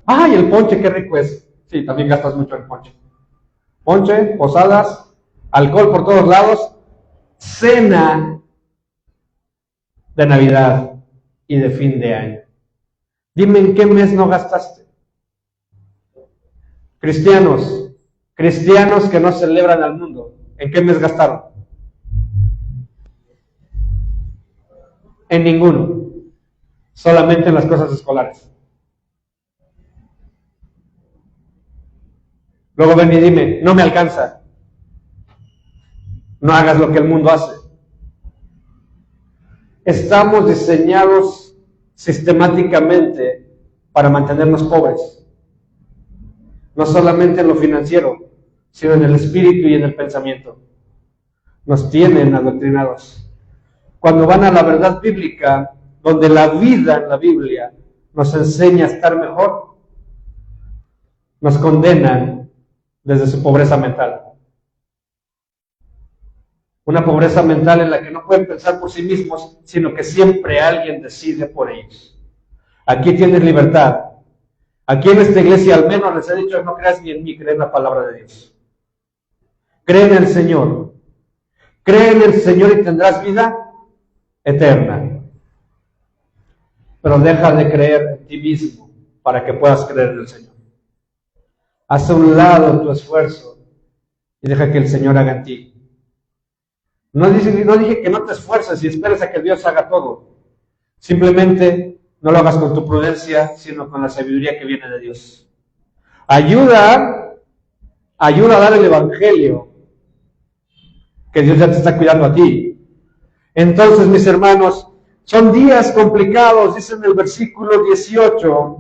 ¡Ay, el ponche, qué rico es! Sí, también gastas mucho en ponche. Ponche, posadas, alcohol por todos lados, cena de Navidad y de fin de año. Dime en qué mes no gastaste. Cristianos que no celebran al mundo, ¿en qué mes gastaron? En ninguno, solamente en las cosas escolares. Luego ven y dime, no me alcanza. No hagas lo que el mundo hace. Estamos diseñados sistemáticamente para mantenernos pobres. No solamente en lo financiero, sino en el espíritu y en el pensamiento. Nos tienen adoctrinados. Cuando van a la verdad bíblica, donde la vida en la Biblia nos enseña a estar mejor, nos condenan desde su pobreza mental. Una pobreza mental en la que no pueden pensar por sí mismos, sino que siempre alguien decide por ellos. Aquí tienes libertad. Aquí en esta iglesia al menos les he dicho, no creas ni en mí, cree en la palabra de Dios. Cree en el Señor. Cree en el Señor y tendrás vida eterna. Pero deja de creer en ti mismo para que puedas creer en el Señor. Haz a un lado tu esfuerzo y deja que el Señor haga en ti. No dije que no te esfuerces y esperes a que Dios haga todo. Simplemente no lo hagas con tu prudencia, sino con la sabiduría que viene de Dios. Ayuda a dar el Evangelio, que Dios ya te está cuidando a ti. Entonces, mis hermanos, son días complicados, dice en el versículo 18,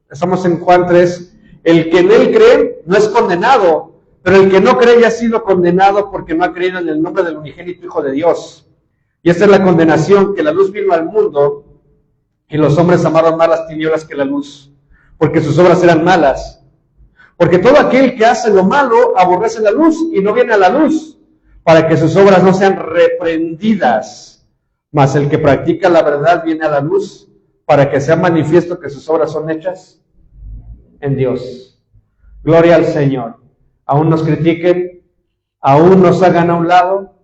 estamos en Juan 3, el que en él cree no es condenado, pero el que no cree ya ha sido condenado porque no ha creído en el nombre del unigénito Hijo de Dios. Y esta es la condenación, que la luz vino al mundo y los hombres amaron más las tinieblas que la luz, porque sus obras eran malas. Porque todo aquel que hace lo malo aborrece la luz y no viene a la luz, para que sus obras no sean reprendidas. Mas el que practica la verdad viene a la luz, para que sea manifiesto que sus obras son hechas en Dios. Gloria al Señor. Aún nos critiquen, aún nos hagan a un lado,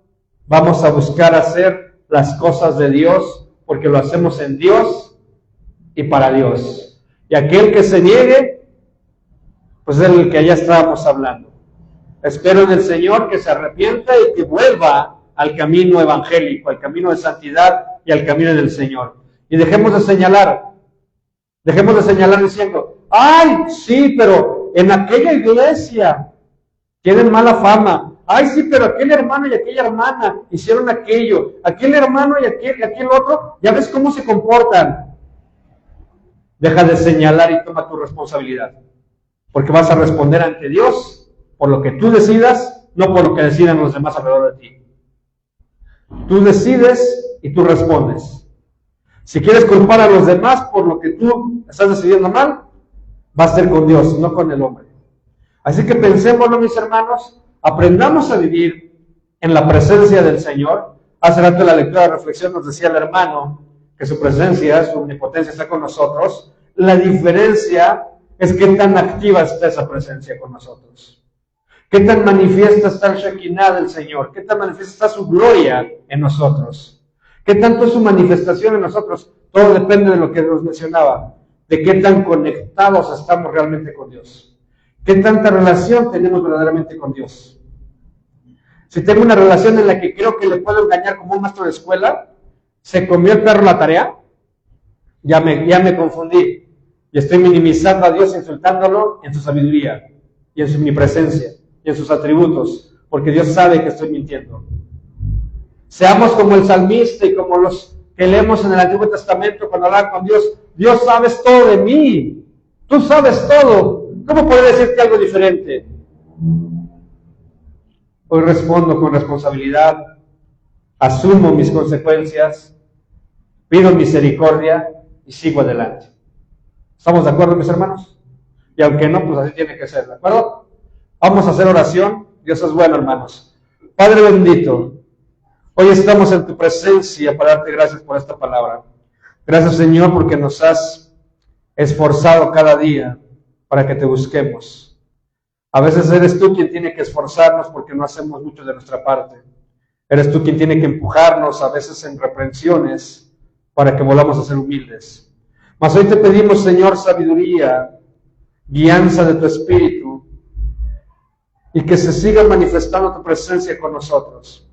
vamos a buscar hacer las cosas de Dios, porque lo hacemos en Dios y para Dios. Y aquel que se niegue, pues es el que allá estábamos hablando. Espero en el Señor que se arrepienta y que vuelva al camino evangélico, al camino de santidad y al camino del Señor. Y dejemos de señalar diciendo, ¡ay, sí, pero en aquella iglesia tienen mala fama! ¡Ay, sí, pero aquel hermano y aquella hermana hicieron aquello! Aquel hermano y aquel otro, ¿ya ves cómo se comportan? Deja de señalar y toma tu responsabilidad, porque vas a responder ante Dios por lo que tú decidas, no por lo que decidan los demás alrededor de ti. Tú decides y tú respondes. Si quieres culpar a los demás por lo que tú estás decidiendo mal, va a ser con Dios, no con el hombre. Así que pensémoslo, mis hermanos, aprendamos a vivir en la presencia del Señor. Hace rato en la lectura de reflexión nos decía el hermano que su presencia, su omnipotencia está con nosotros. La diferencia es qué tan activa está esa presencia con nosotros. Qué tan manifiesta está el Shekinah del Señor, qué tan manifiesta está su gloria en nosotros. Qué tanto es su manifestación en nosotros. Todo depende de lo que nos mencionaba, de qué tan conectados estamos realmente con Dios. ¿Qué tanta relación tenemos verdaderamente con Dios? Si tengo una relación en la que creo que le puedo engañar como un maestro de escuela, ¿se comió el perro la tarea? Ya me confundí. Y estoy minimizando a Dios, insultándolo en su sabiduría y en su omnipresencia y en sus atributos, porque Dios sabe que estoy mintiendo. Seamos como el salmista y como los que leemos en el Antiguo Testamento cuando hablan con Dios. Dios, sabes todo de mí. Tú sabes todo. ¿Cómo puedo decirte algo diferente? Hoy respondo con responsabilidad, asumo mis consecuencias, pido misericordia y sigo adelante. ¿Estamos de acuerdo, mis hermanos? Y aunque no, pues así tiene que ser, ¿de acuerdo? Vamos a hacer oración. Dios es bueno, hermanos. Padre bendito, hoy estamos en tu presencia para darte gracias por esta palabra. Gracias, Señor, porque nos has esforzado cada día para que te busquemos. A veces eres tú quien tiene que esforzarnos porque no hacemos mucho de nuestra parte. Eres tú quien tiene que empujarnos, a veces en reprensiones, para que volvamos a ser humildes. Mas hoy te pedimos, Señor, sabiduría, guianza de tu Espíritu, y que se siga manifestando tu presencia con nosotros.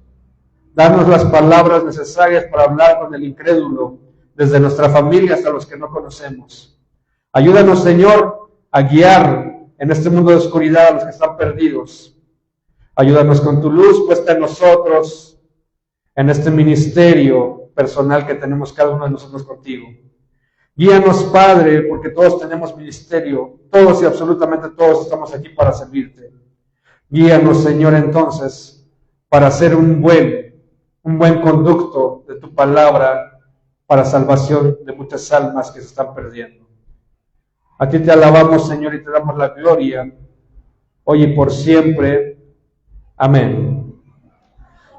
Danos las palabras necesarias para hablar con el incrédulo, desde nuestra familia hasta los que no conocemos. Ayúdanos, Señor, a guiar en este mundo de oscuridad a los que están perdidos. Ayúdanos con tu luz puesta en nosotros, en este ministerio personal que tenemos cada uno de nosotros contigo. Guíanos, Padre, porque todos tenemos ministerio, todos y absolutamente todos estamos aquí para servirte. Guíanos, Señor, entonces, para hacer un buen conducto de tu palabra para salvación de muchas almas que se están perdiendo. A ti te alabamos, Señor, y te damos la gloria, hoy y por siempre. Amén.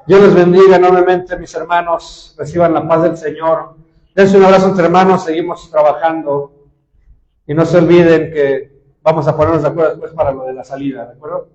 Dios les bendiga enormemente, mis hermanos. Reciban la paz del Señor. Dense un abrazo entre hermanos, seguimos trabajando. Y no se olviden que vamos a ponernos de acuerdo después para lo de la salida, ¿de acuerdo?